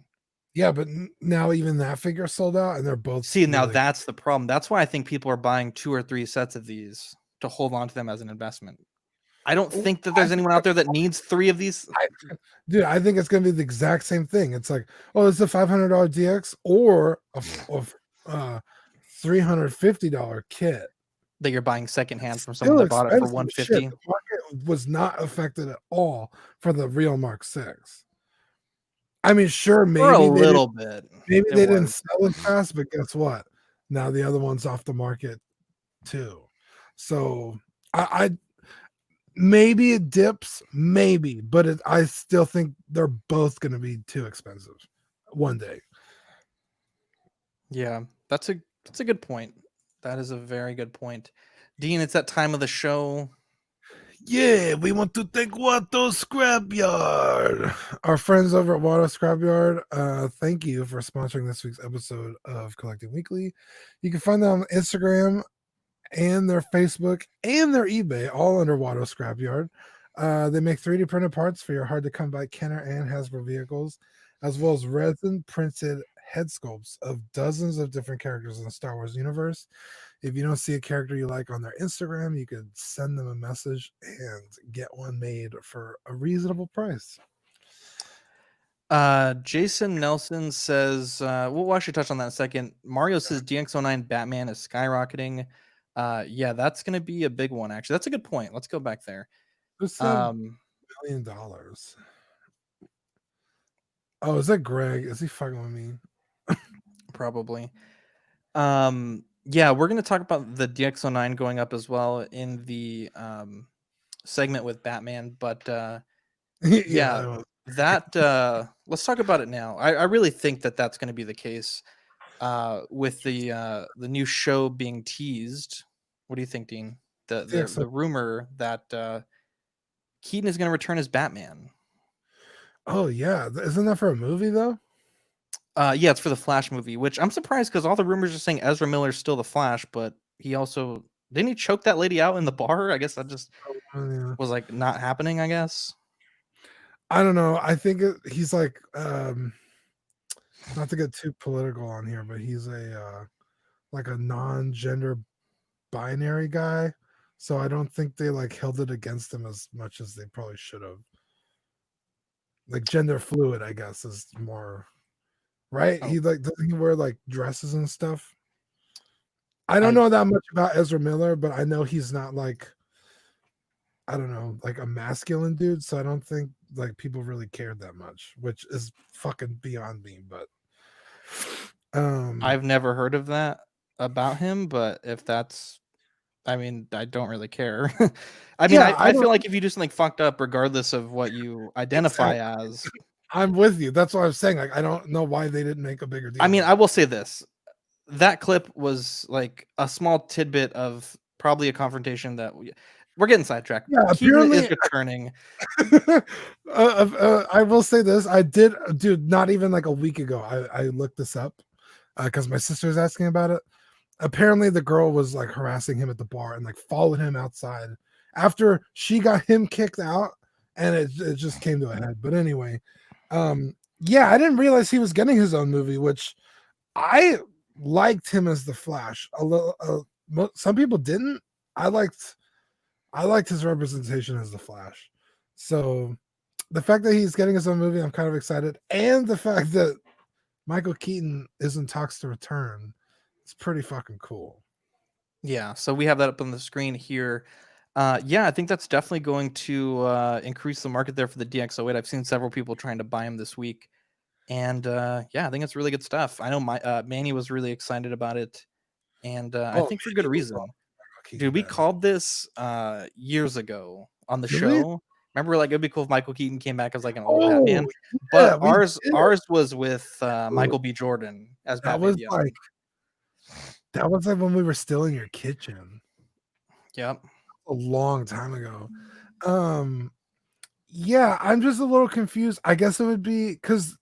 Yeah, but now even that figure sold out, and they're both See, now really that's the problem. That's why I think people are buying 2 or 3 sets of these to hold on to them as an investment. I don't oh, think that there's anyone out there that needs 3 of these. dude, I think it's gonna be the exact same thing. It's like, oh, it's a $500 DX or a $350 kit. That you're buying secondhand from someone Still that bought it for expensive as shit. 150. The market was not affected at all for the real Mark 6. I mean, sure, For a maybe they didn't little bit. maybe It they didn't was. sell as fast, but guess what? Now the other one's off the market too. So I maybe it dips, maybe, but I still think they're both going to be too expensive one day. Yeah, that's a good point. That is a very good point. Dean, it's that time of the show. Yeah, we want to thank Watto Scrapyard. Our friends over at Watto Scrapyard, thank you for sponsoring this week's episode of Collecting Weekly. You can find them on Instagram and their Facebook and their eBay, all under Watto Scrapyard. They make 3D printed parts for your hard to come by Kenner and Hasbro vehicles, as well as resin printed head sculpts of dozens of different characters in the Star Wars universe. If you don't see a character you like on their Instagram, you could send them a message and get one made for a reasonable price. Jason Nelson says, we'll actually touch on that in a second. Mario says DX09 Batman is skyrocketing. Yeah, that's going to be a big one, actually. That's a good point. Let's go back there. Who said $1 million? Oh, is that Greg? Is he fucking with me? Probably. Yeah, we're going to talk about the DX09 going up as well in the segment with Batman, but yeah, that let's talk about it now. I really think that that's going to be the case with the new show being teased. What do you think, Dean? The rumor that Keaton is going to return as Batman. Oh yeah, isn't that for a movie though? Yeah, it's for the Flash movie, which I'm surprised because all the rumors are saying Ezra Miller's still the Flash, but he also didn't he choke that lady out in the bar? I guess that just was like not happening, I guess. I don't know. I think he's like not to get too political on here, but he's a like a non-gender binary guy. So I don't think they like held it against him as much as they probably should have. Like gender fluid, I guess, is more right. Oh. He like doesn't he wear like dresses and stuff? I don't know that much about Ezra Miller, but I know he's not like I don't know, like a masculine dude. So I don't think like people really cared that much, which is fucking beyond me. But I've never heard of that about him, but if that's I mean, I don't really care. I mean, yeah, I feel like if you do something fucked up, regardless of what you identify as. I'm with you. That's what I was saying. Like, I don't know why they didn't make a bigger deal. I mean, I will say this. That clip was like a small tidbit of probably a confrontation that we're getting sidetracked. Yeah, Keaton is returning. I will say this. I did, dude, not even like a week ago. I looked this up because my sister was asking about it. Apparently the girl was like harassing him at the bar and like followed him outside after she got him kicked out, and it just came to a head. But anyway, yeah, I didn't realize he was getting his own movie, which I liked him as the Flash. A little, some people didn't. I liked his representation as the Flash. So the fact that he's getting his own movie, I'm kind of excited, and the fact that Michael Keaton is in talks to return. It's pretty fucking cool. Yeah, so we have that up on the screen here. Yeah, I think that's definitely going to increase the market there for the DX08. I've seen several people trying to buy him this week, and yeah, I think it's really good stuff. I know my Manny was really excited about it, and I think for good reason. Dude, we called this years ago on the show. Remember, like it'd be cool if Michael Keaton came back as like an old Batman, but ours was with Michael B. Jordan as Batman. That was like when we were still in your kitchen. Yep. A long time ago. Yeah, I'm just a little confused. I guess it would be because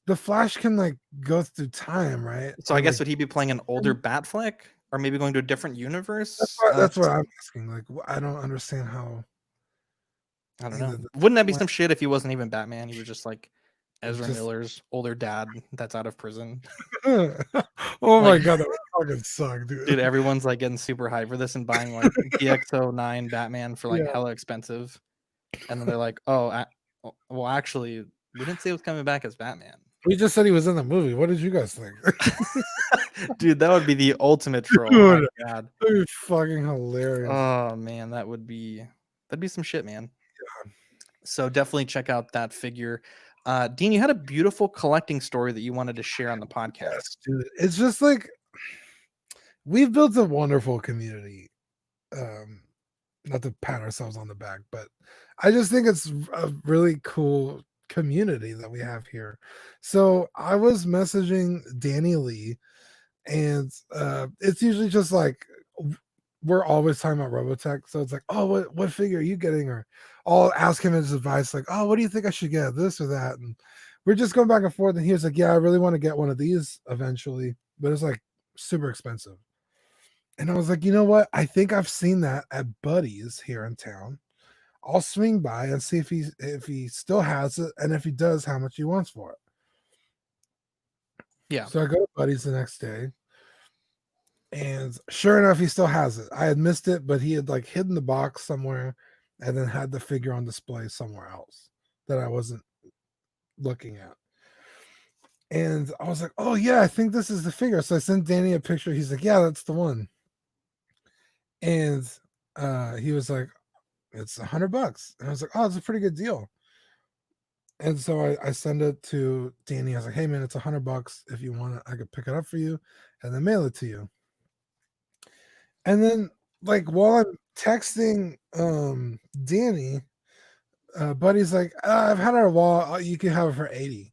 the Flash can like go through time, right? So I guess would he be playing an older Batfleck, or maybe going to a different universe? That's what I'm asking. Like, I don't understand how. I don't know. Wouldn't that be some shit if he wasn't even Batman? He was just like Ezra Miller's older dad that's out of prison. Oh my god, that would fucking suck, dude. Dude, everyone's like getting super hyped for this and buying like DX09 Batman for like hella expensive. And then they're like, oh, well, actually, we didn't say it was coming back as Batman. We just said he was in the movie. What did you guys think? Dude, that would be the ultimate troll. Dude, oh my god. That'd be fucking hilarious. Oh man, that'd be some shit, man. Yeah. So definitely check out that figure. Dean, you had a beautiful collecting story that you wanted to share on the podcast. Yes, dude. It's just like we've built a wonderful community. Not to pat ourselves on the back, but I just think it's a really cool community that we have here. So I was messaging Danny Lee, and it's usually just like we're always talking about Robotech, so it's like, oh, what figure are you getting? Or I'll ask him his advice, like, oh, what do you think I should get, this or that? And we're just going back and forth. And he was like, yeah, I really want to get one of these eventually, but it's like super expensive. And I was like, you know what? I think I've seen that at Buddy's here in town. I'll swing by and see if he still has it, and if he does, how much he wants for it. Yeah. So I go to Buddy's the next day, and sure enough, he still has it. I had missed it, but he had like hidden the box somewhere, and then had the figure on display somewhere else that I wasn't looking at. And I was like, oh yeah, I think this is the figure. So I sent Danny a picture. He's like, yeah, that's the one. And he was like, it's $100. And I was like, oh, it's a pretty good deal. And so I send it to Danny. I was like, hey man, it's $100. If you want it, I could pick it up for you and then mail it to you. And then like while I'm texting Danny, Buddy's like, I've had it a while. You can have it for 80.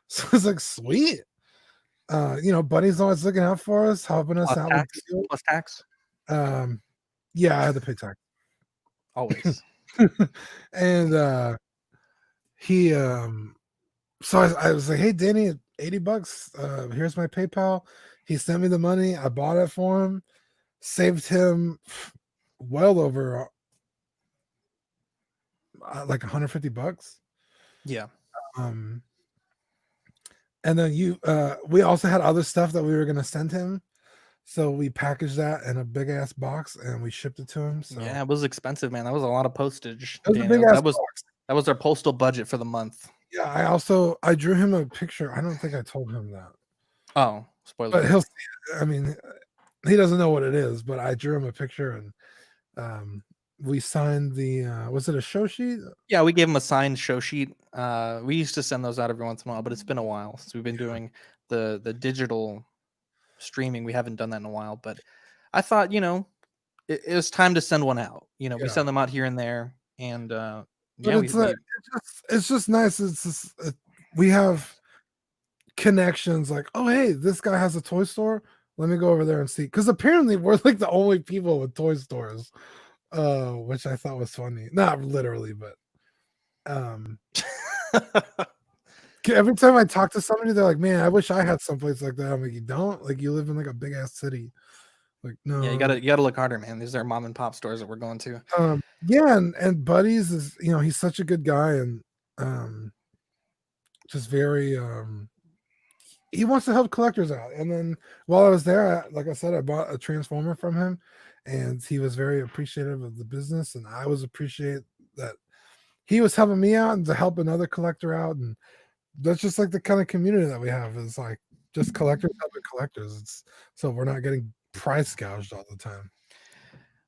So it's like, sweet. Buddy's always looking out for us, helping us Plus out tax. with Plus tax. deals. Yeah, I had to pay tax. Always. And he so I was like, hey Danny, $80. Here's my PayPal. He sent me the money. I bought it for him, saved him well over like $150. Yeah. And then we also had other stuff that we were gonna send him. So we packaged that in a big ass box and we shipped it to him. So Yeah, it was expensive, man. That was a lot of postage. it was a Daniel. big ass box. That was our postal budget for the month. Yeah, I drew him a picture. I don't think I told him that. Oh, spoiler. But he'll see it. I mean, he doesn't know what it is, but I drew him a picture and we signed the was it a show sheet? Yeah, we gave him a signed show sheet. We used to send those out every once in a while, but it's been a while since we've been doing the digital streaming. We haven't done that in a while, but I thought, it was time to send one out. We send them out here and there, and it's just nice. We have connections. Like, oh hey, this guy has a toy store. Let me go over there and see. Because apparently we're like the only people with toy stores, which I thought was funny. Not literally, but every time I talk to somebody, they're like, "Man, I wish I had someplace like that." I'm like, "You don't? Like, you live in like a big ass city." Like, no. Yeah, you gotta look harder, man. These are mom and pop stores that we're going to. Yeah, and Buddy's is, he's such a good guy and just very he wants to help collectors out. And then while I was there, like I said, I bought a Transformer from him, and he was very appreciative of the business, and I was appreciate that he was helping me out and to help another collector out. And that's just like the kind of community that we have, is like just collectors helping collectors. So we're not getting price gouged all the time.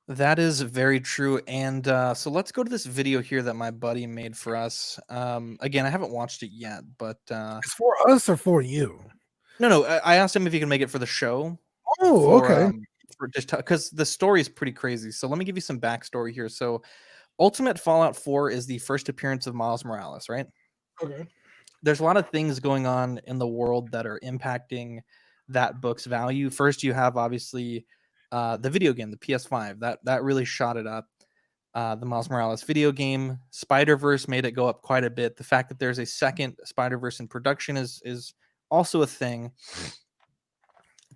That is very true. And so let's go to this video here that my buddy made for us. Again, I haven't watched it yet, but It's for us or for you? No. I asked him if he can make it for the show. Oh, okay. For just because the story is pretty crazy. So let me give you some backstory here. So Ultimate Fallout 4 is the first appearance of Miles Morales, right? Okay. There's a lot of things going on in the world that are impacting that book's value. First, you have obviously the video game, the PS5. That really shot it up. The Miles Morales video game, Spider-Verse made it go up quite a bit. The fact that there's a second Spider-Verse in production is also a thing.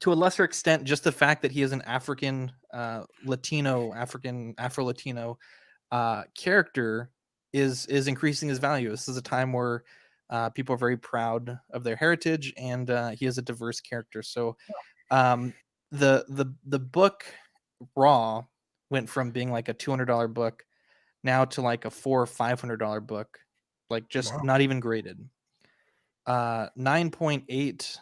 To a lesser extent, just the fact that he is an African Afro-Latino character is increasing his value. This is a time where people are very proud of their heritage, and he is a diverse character. So the book Raw went from being like a $200 book now to like a $400 or $500 book, like just not even graded. 9.8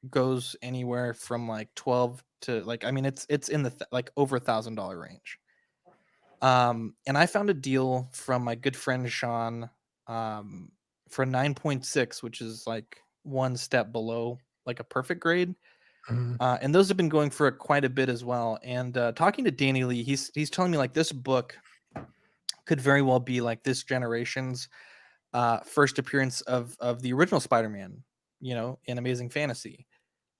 goes anywhere from like 12 to like, I mean, it's in the like over $1,000 range. And I found a deal from my good friend Sean for 9.6, which is like one step below like a perfect grade. Mhm. And those have been going for quite a bit as well. And talking to Danny Lee, he's telling me like this book could very well be like this generation's first appearance of the original Spider-Man, in Amazing Fantasy.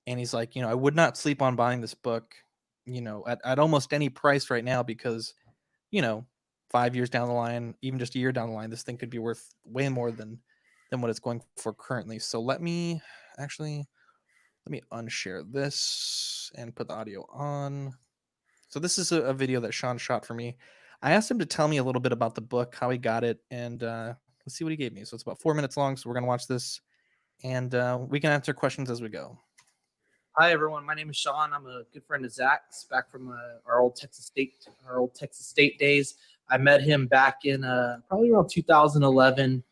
And he's like, I would not sleep on buying this book, at almost any price right now, because 5 years down the line, even just a year down the line, this thing could be worth way more than what it's going for currently. So let me unshare this and put the audio on. So this is a video that Sean shot for me. I asked him to tell me a little bit about the book, how he got it, and let's see what he gave me. So it's about 4 minutes long, so we're going to watch this, and we can answer questions as we go. Hi everyone, my name is Sean. I'm a good friend of Zach's, back from our old Texas State days. I met him back in probably around 2011.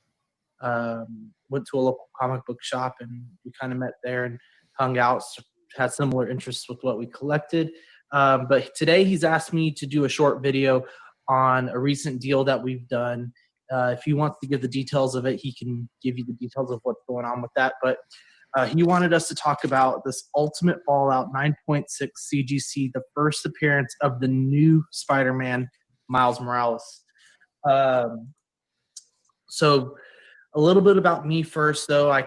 Went to a local comic book shop, and we kind of met there and hung out, had similar interests with what we collected. But today he's asked me to do a short video on a recent deal that we've done. If he wants to give the details of it, he can give you the details of what's going on with that. But he wanted us to talk about this Ultimate Fallout 9.6 CGC, the first appearance of the new Spider-Man, Miles Morales. So a little bit about me first, though. I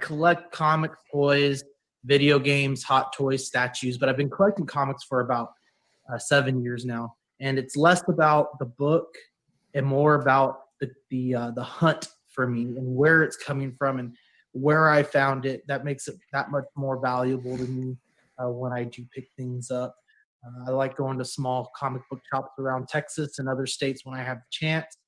collect comics, toys, video games, Hot Toys, statues, but I've been collecting comics for about 7 years now, and it's less about the book and more about the hunt for me and where it's coming from and where I found it. That makes it that much more valuable to me when I do pick things up. I like going to small comic book shops around Texas and other states when I have the chance.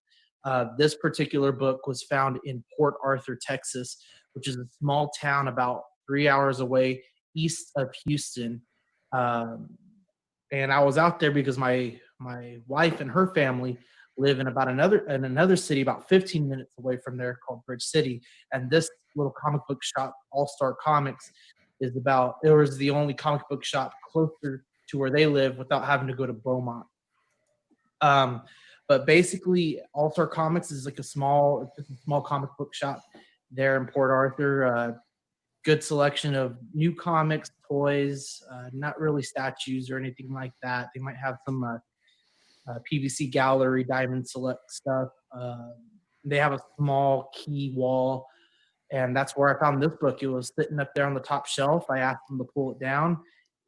This particular book was found in Port Arthur, Texas, which is a small town about 3 hours away east of Houston. And I was out there because my wife and her family live in another city about 15 minutes away from there called Bridge City. And this little comic book shop, All Star Comics, it was the only comic book shop closer to where they live without having to go to Beaumont. But basically, All Star Comics is like a small comic book shop there in Port Arthur. Good selection of new comics, toys, not really statues or anything like that. They might have some PVC gallery, diamond select stuff. They have a small key wall, and that's where I found this book. It was sitting up there on the top shelf. I asked them to pull it down,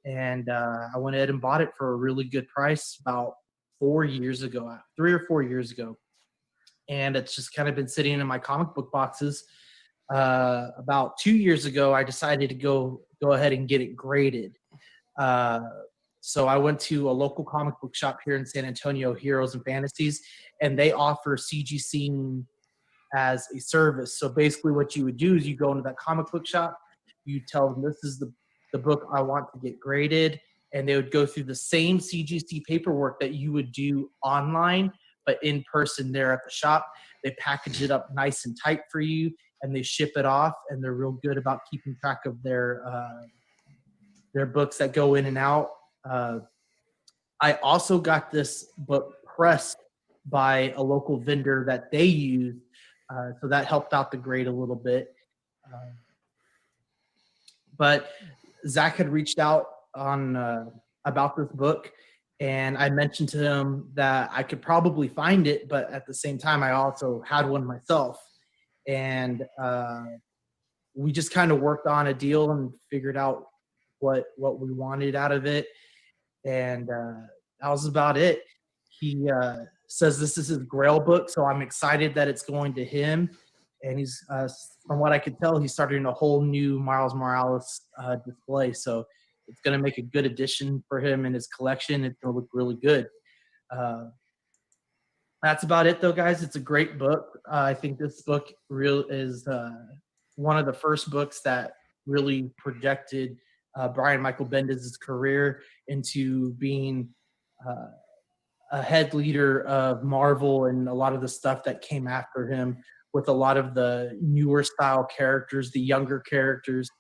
and I went ahead and bought it for a really good price about 3 or 4 years ago. And it's just kind of been sitting in my comic book boxes. About 2 years ago, I decided to go ahead and get it graded. So I went to a local comic book shop here in San Antonio, Heroes and Fantasies, and they offer CGC as a service. So basically what you would do is you go into that comic book shop, you tell them this is the book I want to get graded, and they would go through the same CGC paperwork that you would do online, but in person there at the shop. They package it up nice and tight for you, and they ship it off, and they're real good about keeping track of their books that go in and out. I also got this book pressed by a local vendor that they use, so that helped out the grade a little bit. But Zach had reached out about this book, and I mentioned to him that I could probably find it, but at the same time, I also had one myself. And we just kind of worked on a deal and figured out what we wanted out of it. And that was about it. He says this is his Grail book, so I'm excited that it's going to him. And he's, from what I could tell, he's starting a whole new Miles Morales display. So it's going to make a good addition for him in his collection. It's going to look really good. That's about it, though, guys. It's a great book. I think this book is one of the first books that really projected Brian Michael Bendis' career into being a head leader of Marvel and a lot of the stuff that came after him, with a lot of the newer style characters, the younger characters.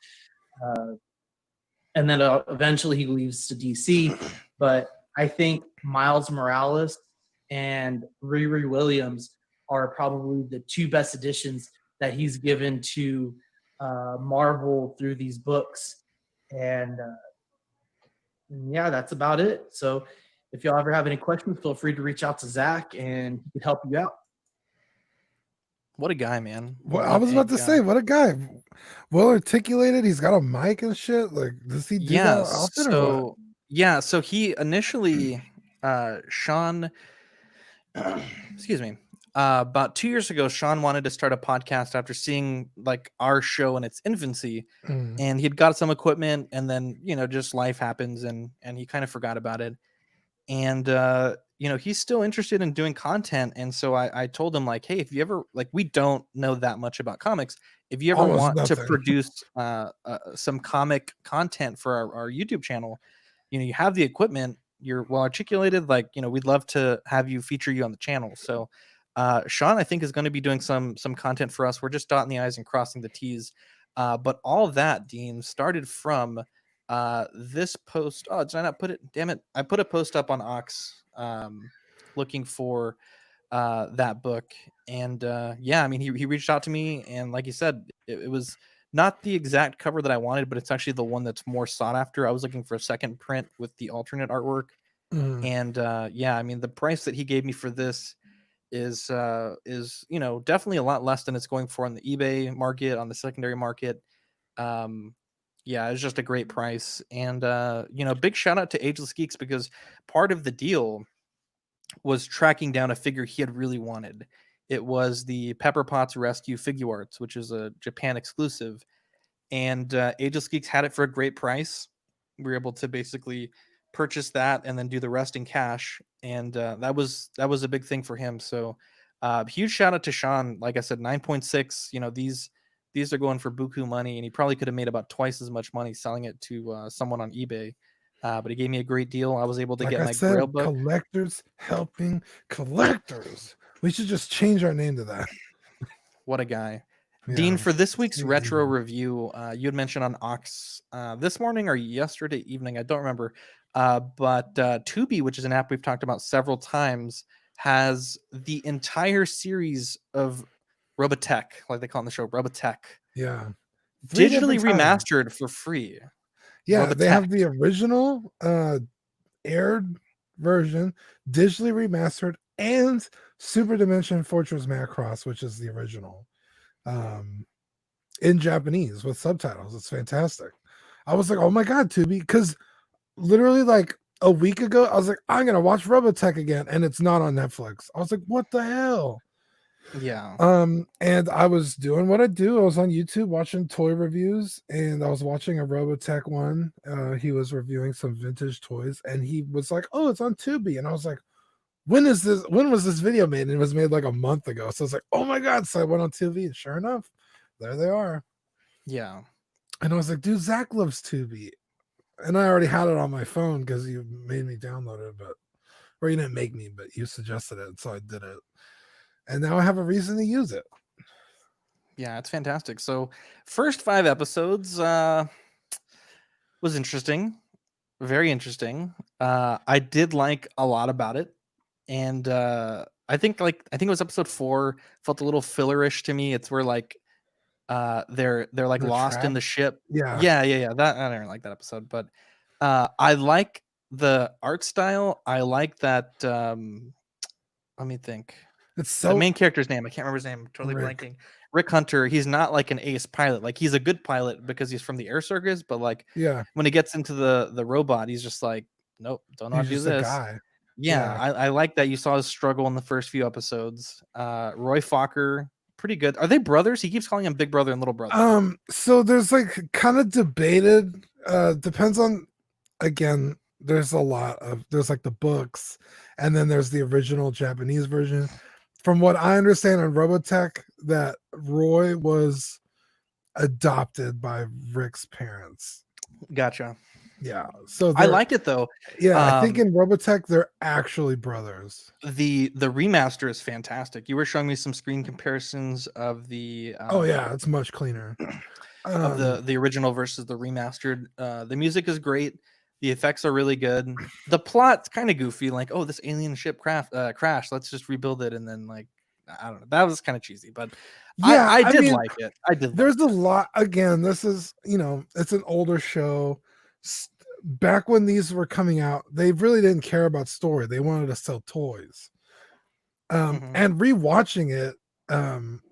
And then eventually he leaves to DC. But I think Miles Morales and Riri Williams are probably the two best additions that he's given to Marvel through these books. And yeah, that's about it. So if y'all ever have any questions, feel free to reach out to Zach and he can help you out. What a guy, man. Well, I was about to say, what a guy. Well articulated. He's got a mic and shit. Like, does he do that often or what? Yeah, so he initially, Sean, excuse me, about 2 years ago, Sean wanted to start a podcast after seeing like our show in its infancy, Mm. and he'd got some equipment, and then just life happens, and he kind of forgot about it. And he's still interested in doing content, and so I told him like, hey, if you ever like, we don't know that much about comics. If you ever Almost want to nothing. produce some comic content for our YouTube channel, you have the equipment, you're well articulated, like we'd love to have you feature you on the channel. So Sean, I think, is going to be doing some content for us. We're just dotting the i's and crossing the t's, but all of that, Dean, started from this post. Oh, did I not put it? Damn it, I put a post up on Ox looking for that book. And yeah, I mean, he reached out to me, and like you said, it was not the exact cover that I wanted, but it's actually the one that's more sought after. I was looking for a second print with the alternate artwork. Mm. And yeah, I mean, the price that he gave me for this is definitely a lot less than it's going for on the eBay market, on the secondary market. um yeah, it's just a great price. And big shout out to Ageless Geeks, because part of the deal was tracking down a figure he had really wanted. It was the Pepper Potts Rescue Figuarts, which is a Japan exclusive, and Ageless Geeks had it for a great price. We were able to basically purchase that and then do the rest in cash, and that was a big thing for him. So huge shout out to Sean. Like I said, 9.6. These are going for buku money, and he probably could have made about twice as much money selling it to someone on eBay. But he gave me a great deal. I was able to Like get I my said, Grail book. collectors helping collectors. We should just change our name to that. What a guy. Yeah. Dean, for this week's Seems retro even. review, you had mentioned on Ox this morning or yesterday evening, I don't remember. But Tubi, which is an app we've talked about several times, has the entire series of Robotech, like they call it in the show, Robotech, Yeah. 3 digitally different times. remastered for free. Yeah, they have Robotech. the original aired version, digitally remastered, and Super Dimension Fortress Macross, which is the original, in Japanese with subtitles. It's fantastic. I was like, oh my god, Tubi, because literally like a week ago, I was like, I'm gonna watch Robotech again, and it's not on Netflix. I was like, what the hell? Yeah. And I was doing what I do. I was on YouTube watching toy reviews, and I was watching a Robotech one. He was reviewing some vintage toys, and he was like, "Oh, it's on Tubi," and I was like, "When is this? When was this video made?" And it was made like a month ago. So I was like, "Oh my god!" So I went on Tubi, and sure enough, there they are. Yeah. And I was like, "Dude, Zach loves Tubi," and I already had it on my phone because you made me download it, or you didn't make me, but you suggested it, so I did it. And now I have a reason to use it. Yeah, it's fantastic. So first 5 episodes was interesting. Very interesting. I did like a lot about it, and I think it was episode 4 felt a little fillerish to me. It's where like they're like The lost in trap. the ship. Yeah. Yeah. That I didn't like that episode, but I like the art style. I like that. Let me think. It's The so main character's name, I can't remember his name. I'm totally Rick. blanking. Rick Hunter. He's not like an ace pilot. Like he's a good pilot because he's from the air circus, but like Yeah. when he gets into the robot, he's just like, nope, don't know how He's to do just a this. guy. Yeah, Yeah. I like that you saw his struggle in the first few episodes. Roy Fokker, pretty good. Are they brothers? He keeps calling him Big Brother and Little Brother. So there's like kind of debated, depends on, again, there's like the books, and then there's the original Japanese version. From what I understand on Robotech, that Roy was adopted by Rick's parents. Gotcha. Yeah. So I liked it though. I think in Robotech they're actually brothers. The remaster is fantastic. You were showing me some screen comparisons of the Oh yeah, it's much cleaner. Of the original versus the remastered. The music is great. The effects are really good. The plot's kind of goofy, like, oh, this alien ship crashed. Let's just rebuild it, and then like, I don't know. That was kind of cheesy, but yeah, I did mean, like it. I did. There's a lot. Again, this is it's an older show. Back when these were coming out, they really didn't care about story. They wanted to sell toys. And rewatching it,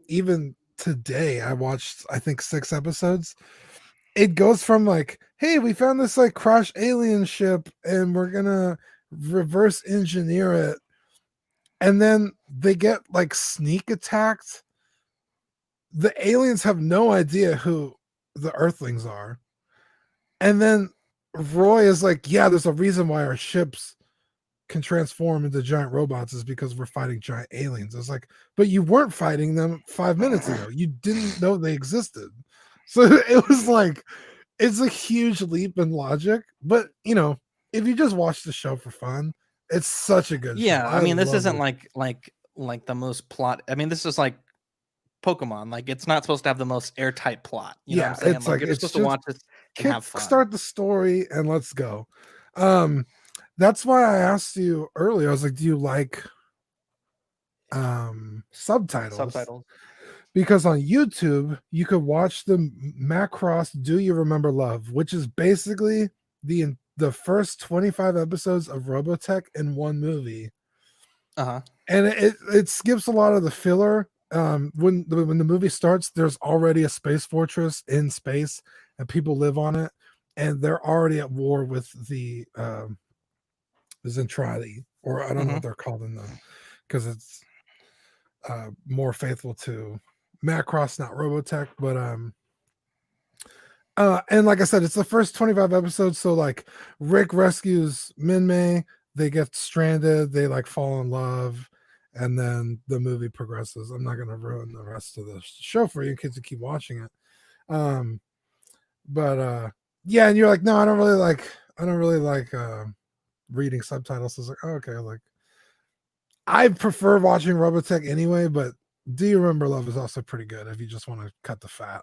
even today, I watched I think 6 episodes. it goes from like, hey, we found this like crashed alien ship and we're gonna reverse engineer it, and then they get like sneak attacked. The aliens have no idea who the Earthlings are, and then Roy is like, yeah, there's a reason why our ships can transform into giant robots is because we're fighting giant aliens. It's like, but you weren't fighting them 5 minutes ago. You didn't know they existed. So it was like, it's a huge leap in logic. But you know, if you just watch the show for fun, it's such a good show. Yeah, I mean, this love isn't it. like the most plot. I mean, this is like Pokemon. Like, it's not supposed to have the most airtight plot. You know what I'm saying? It's Like, like you're just it's supposed to watch this and have fun. start the story and let's go. That's why I asked you earlier. I was like, do you like subtitles? Subtitles. Because on YouTube you could watch the Macross Do You Remember Love, which is basically the first 25 episodes of Robotech in one movie. Uh-huh. And it skips a lot of the filler. When the movie starts, there's already a space fortress in space and people live on it, and they're already at war with the Zentradi, or I don't know what they're called in them, because it's more faithful to Macross, not Robotech. But and like I said, it's the first 25 episodes. So like Rick rescues Minmay, they get stranded, they like fall in love, and then the movie progresses. I'm not gonna ruin the rest of the show for you in case you keep watching it. But yeah, and you're like, no, I don't really like reading subtitles. So it's like, oh, okay, like I prefer watching Robotech anyway, but Do You Remember Love is also pretty good if you just want to cut the fat.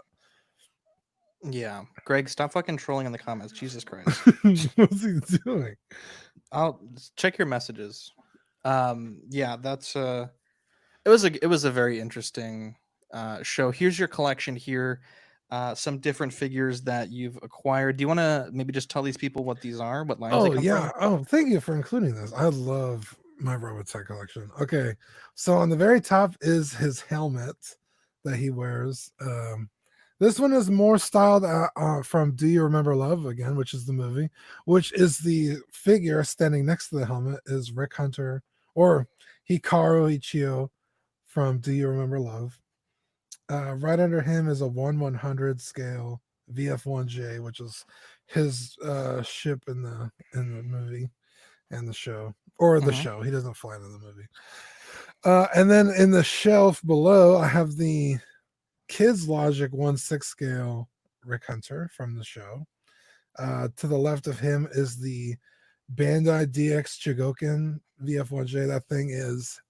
Yeah, Greg, stop fucking trolling in the comments. Jesus Christ. What's he doing? I'll check your messages. Yeah, that's it was a very interesting show. Here's your collection here. Some different figures that you've acquired. Do you want to maybe just tell these people what these are, what lines they Oh come yeah. from? Oh, thank you for including this. I love my Robotech collection. Okay, so on the very top is his helmet that he wears. This one is more styled from Do You Remember Love again, which is the movie, which is the figure standing next to the helmet is Rick Hunter or Hikaru Ichio from Do You Remember Love. Right under him is a 1/100 scale VF1J, which is his ship in the movie and the show, or the show. He doesn't fly in the movie. And then in the shelf below, I have the Kids Logic 1/6 scale Rick Hunter from the show. To the left of him is the Bandai DX Chigoken VF1J. That thing is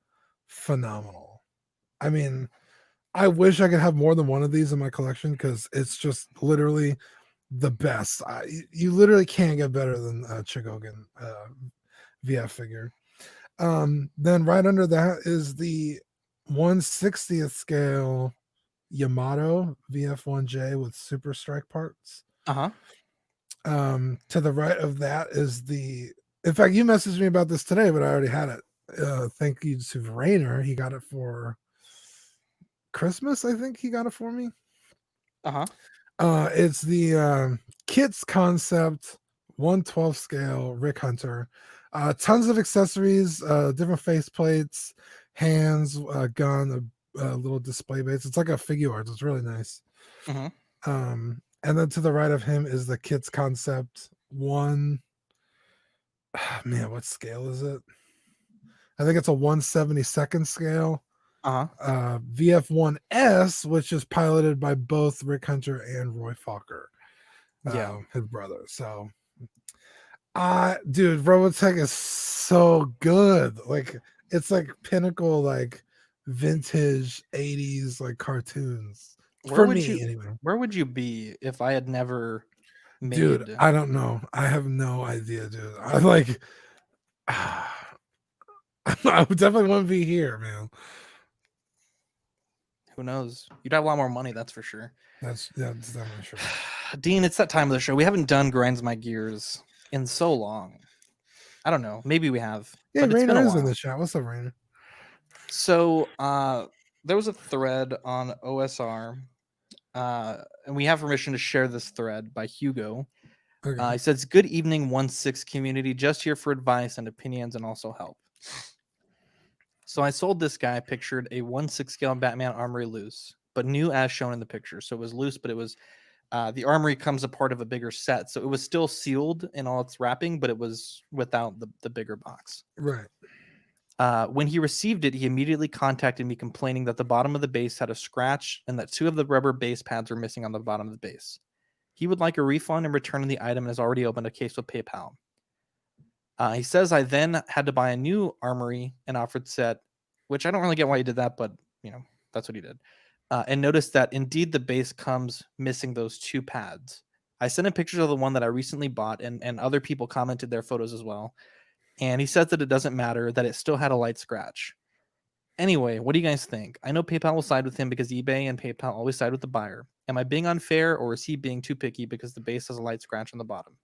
phenomenal. I mean, I wish I could have more than one of these in my collection because it's just literally the best. You literally can't get better than Chigoken VF figure. Then right under that is the 1/60th scale Yamato VF1J with super strike parts. To the right of that is in fact, you messaged me about this today, but I already had it. Thank you to Rainer. He got it for Christmas, I think he got it for me. It's the Kits Concept 1/12 scale Rick Hunter. Tons of accessories, different face plates, hands, gun, little display base. It's like a Figuarts. It's really nice. And then to the right of him is the Kits Concept 1. Man, what scale is it? I think it's a 1/72nd scale. VF1S, which is piloted by both Rick Hunter and Roy Fokker, his brother. So, dude, Robotech is so good. Like, it's like pinnacle, like vintage 80s, like cartoons. For me, anyway. Where would you be if I had never made? Dude, I don't know. I have no idea, dude. I like. I definitely wouldn't be here, man. Who knows? You'd have a lot more money, that's for sure. That's definitely true. Dean, it's that time of the show. We haven't done Grinds My Gears in so long. I don't know. Maybe we have. Yeah, Rainer is in the chat. What's up, Rainer? So there was a thread on OSR and we have permission to share this thread by Hugo. Okay. He says, "Good evening, 1/6 community. Just here for advice and opinions, and also help." So I sold this guy pictured a 1/6 scale Batman armory loose, but new as shown in the picture. So it was loose, but it was the armory comes a part of a bigger set, so it was still sealed in all its wrapping, but it was without the bigger box. Right. When he received it, he immediately contacted me complaining that the bottom of the base had a scratch and that 2 of the rubber base pads were missing on the bottom of the base. He would like a refund and return of the item and has already opened a case with PayPal. He says I then had to buy a new armory and offered set, which I don't really get why he did that, but that's what he did. And noticed that indeed the base comes missing those 2 pads. I sent him pictures of the one that I recently bought, and other people commented their photos as well. And he says that it doesn't matter, that it still had a light scratch. Anyway, what do you guys think? I know PayPal will side with him because eBay and PayPal always side with the buyer. Am I being unfair, or is he being too picky because the base has a light scratch on the bottom?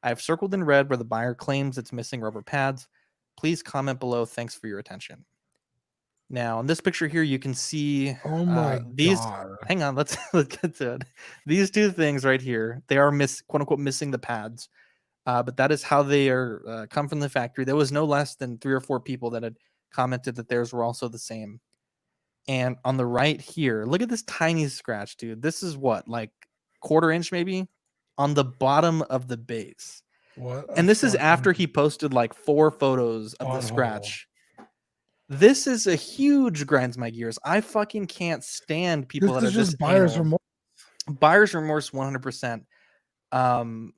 I have circled in red where the buyer claims it's missing rubber pads. Please comment below. Thanks for your attention. Now, in this picture here, you can see Oh my these. god. Hang on, let's get to it. These 2 things right here, they are quote unquote missing the pads, but that is how they are come from the factory. There was no less than 3 or 4 people that had commented that theirs were also the same. And on the right here, look at this tiny scratch, dude. This is what, like 1/4 inch maybe on the bottom of the base. What? And this is after he posted like 4 photos of the butthole. scratch. This is a huge grinds my gears. I fucking can't stand people This that are is just this buyer's anal. remorse. Buyer's remorse 100%. And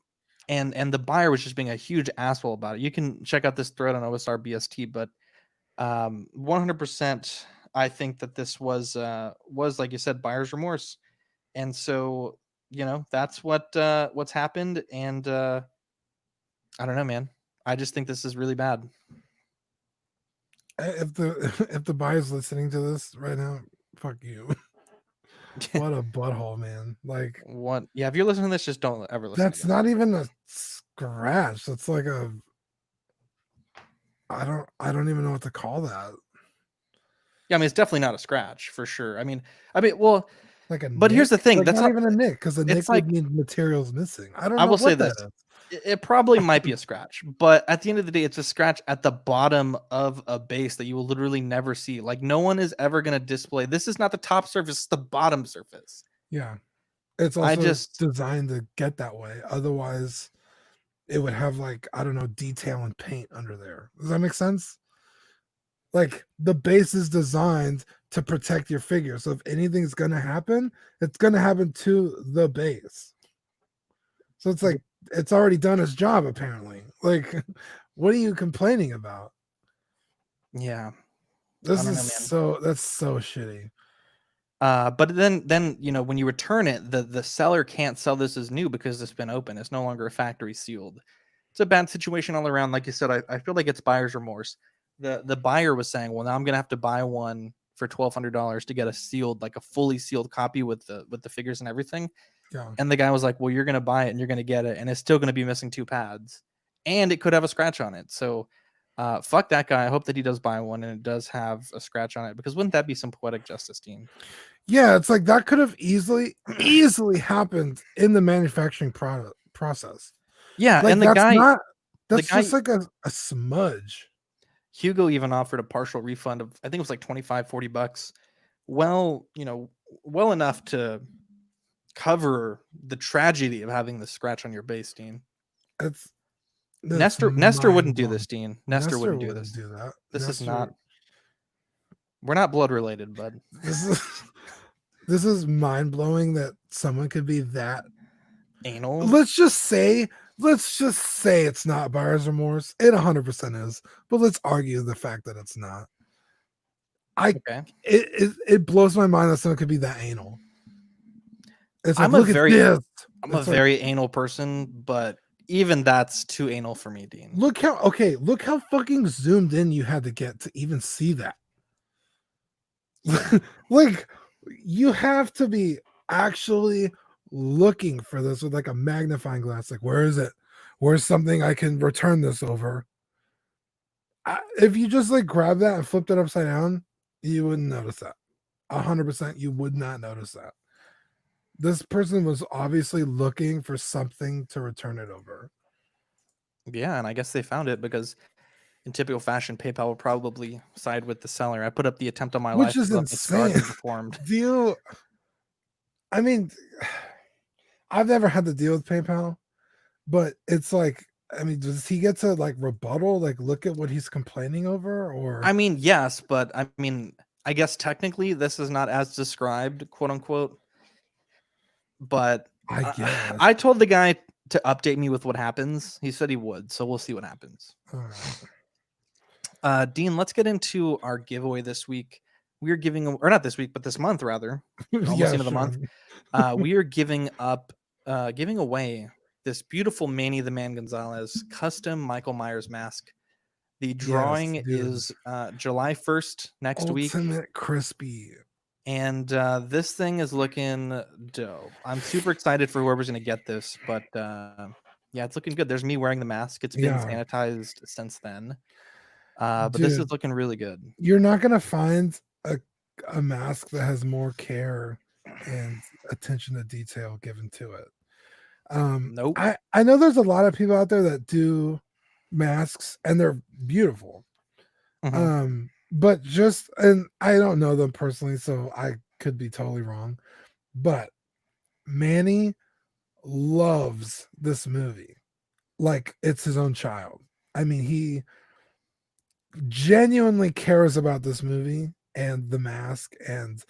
the buyer was just being a huge asshole about it. You can check out this thread on OSR BST, but 100% I think that this was like you said, buyer's remorse. And so, that's what's happened, and I don't know, man. I just think this is really bad. If the buyer's listening to this right now, fuck you. What a butthole, man. Like, what? Yeah, if you're listening to this, just don't ever listen. that's not even a scratch. That's like a I don't even know what to call that. Yeah, I mean, it's definitely not a scratch for sure. I mean, well, Like a but here's the nick? thing, Like, that's not not even a nick, because a nick it's like, would mean materials missing. I don't I know will say what that this. is. It probably might be a scratch, but at the end of the day, it's a scratch at the bottom of a base that you will literally never see. Like, no one is ever going to display. This is not the top surface, it's the bottom surface. Yeah. It's also designed to get that way. Otherwise, it would have, like, I don't know, detail and paint under there. Does that make sense? Like, the base is designed to protect your figure. So if anything's going to happen, it's going to happen to the base. So it's like, it's already done its job, apparently. Like, what are you complaining about? Yeah. That's so shitty. But then when you return it, the seller can't sell this as new because it's been open. It's no longer a factory sealed. It's a bad situation all around. Like you said, I feel like it's buyer's remorse. The buyer was saying, well, now I'm gonna have to buy one for $1,200 to get a sealed, like a fully sealed copy with the figures and everything. Yeah. And the guy was like, well, you're gonna buy it and you're gonna get it, and it's still gonna be missing 2 pads, and it could have a scratch on it. So fuck that guy. I hope that he does buy one and it does have a scratch on it, because wouldn't that be some poetic justice, Dean? Yeah, it's like that could have easily happened in the manufacturing process. Yeah, like, and that's just like a smudge. Hugo even offered a partial refund of, I think it was like $25-$40. Well, well enough to cover the tragedy of having the scratch on your base, Dean. Nestor wouldn't do this, Dean. Nestor wouldn't do this. Do that. This is not. We're not blood related, bud. This is mind blowing that someone could be that anal. Let's just say it's not buyer's remorse. It 100% is, but let's argue the fact that it's not. It blows my mind that someone could be that anal. It's like, I'm a very anal person, but even that's too anal for me, Dean. Look how fucking zoomed in you had to get to even see that. Like, you have to be actually looking for this with like a magnifying glass. Like, where is it? Where's something I can return this over? If you just like grab that and flipped it upside down, you wouldn't notice that. 100%, you would not notice that. this person was obviously looking for something to return it over. Yeah, and I guess they found it because in typical fashion, PayPal will probably side with the seller. I put up the attempt on my life Which is to let my scars insane. be performed. Do you? I mean, I've never had to deal with PayPal, but it's like, I mean, does he get to like rebuttal? Like, look at what he's complaining over, or I mean, yes, but I mean, I guess technically this is not as described, quote unquote. But I guess. I told the guy to update me with what happens. He said he would, so we'll see what happens. All right. Dean, let's get into our giveaway this week. We are giving, or not this week, but this month rather. Almost Yeah, into the month. We are giving away this beautiful Manny the Man Gonzalez custom Michael Myers mask. The drawing dude. is July 1st next week. Ultimate crispy. And this thing is looking dope. I'm super excited for whoever's going to get this, but yeah, it's looking good. There's me wearing the mask. It's been sanitized since then. But Dude, this is looking really good. You're not going to find a mask that has more care and attention to detail given to it. Nope. I know there's a lot of people out there that do masks and they're beautiful. Mhm. But just, and I don't know them personally, so I could be totally wrong, but Manny loves this movie like it's his own child. I mean, he genuinely cares about this movie and the mask and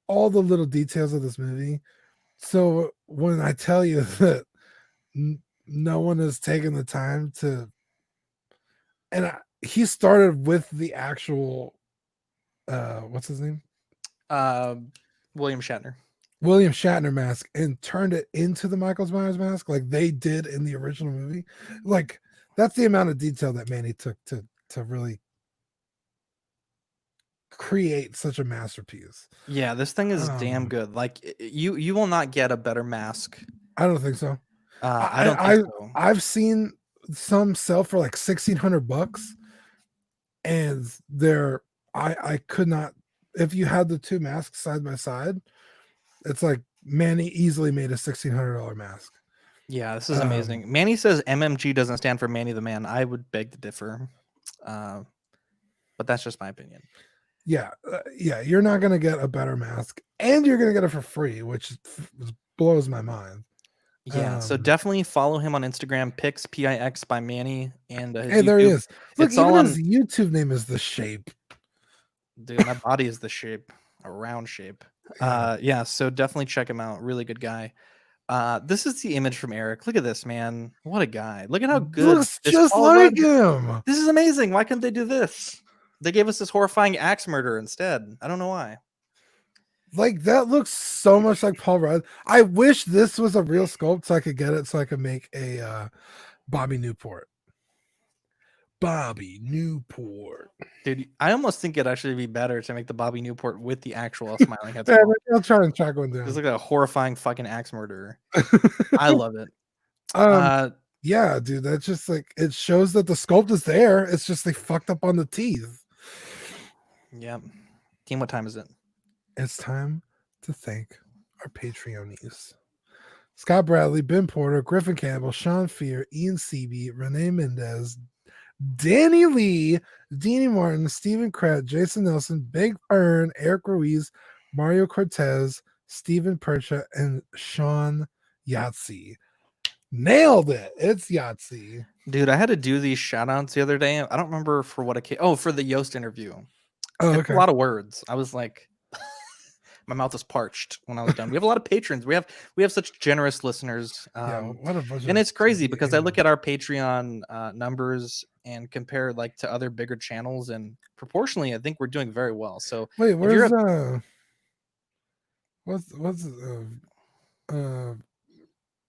all the little details of this movie. So when I tell you that no one has taken the time to, and he started with the actual what's his name? William Shatner mask and turned it into the Michael Myers mask like they did in the original movie. Like that's the amount of detail that Manny took to really create such a masterpiece. Yeah, this thing is damn good. Like you will not get a better mask. I don't think so. I don't think so. I've seen some sell for like $1,600, and I could not. If you had the two masks side by side, it's like Manny easily made a $1,600 mask. Yeah, this is amazing. Manny says MMG doesn't stand for Manny the Man. I would beg to differ, but that's just my opinion. Yeah, you're not gonna get a better mask, and you're gonna get it for free, which blows my mind. Yeah, so definitely follow him on Instagram, Pix by Manny, and hey, YouTube. there he is. Look, it's even all on his YouTube name is The Shape. Dude, my body is the shape, a round shape. Yeah, so definitely check him out. Really good guy. This is the image from Eric. Look at this, man. What a guy. Look at how good. Looks just like him. This is amazing. Why couldn't they do this? They gave us this horrifying axe murder instead. I don't know why. Like that looks so much like Paul Rudd. I wish this was a real sculpt so I could get it so I could make a Bobby Newport. Dude, I almost think it'd actually be better to make the Bobby Newport with the actual smiling head. Yeah, I'll try and track one down. It's like a horrifying fucking axe murderer. I love it. Yeah, dude, that's just like it shows that the sculpt is there. It's just they fucked up on the teeth. Yeah. Team, what time is it? It's time to thank our Patreonies. Scott Bradley, Ben Porter, Griffin Campbell, Sean Fear, Ian Seaby, Renee Mendez, Danny Lee, Deanie Martin, Stephen Krett, Jason Nelson, Big Fern, Eric Ruiz, Mario Cortez, Stephen Percha, and Sean Yahtzee. Nailed it. It's Yahtzee. Dude, I had to do these shout outs the other day. I don't remember for what it came. Oh, for the Yoast interview. Oh, okay. A lot of words. I was like, my mouth was parched when I was done. We have a lot of patrons. We have such generous listeners. What a bunch and it's crazy because I look at our Patreon numbers and compare like to other bigger channels, and proportionally, I think we're doing very well. So wait, where's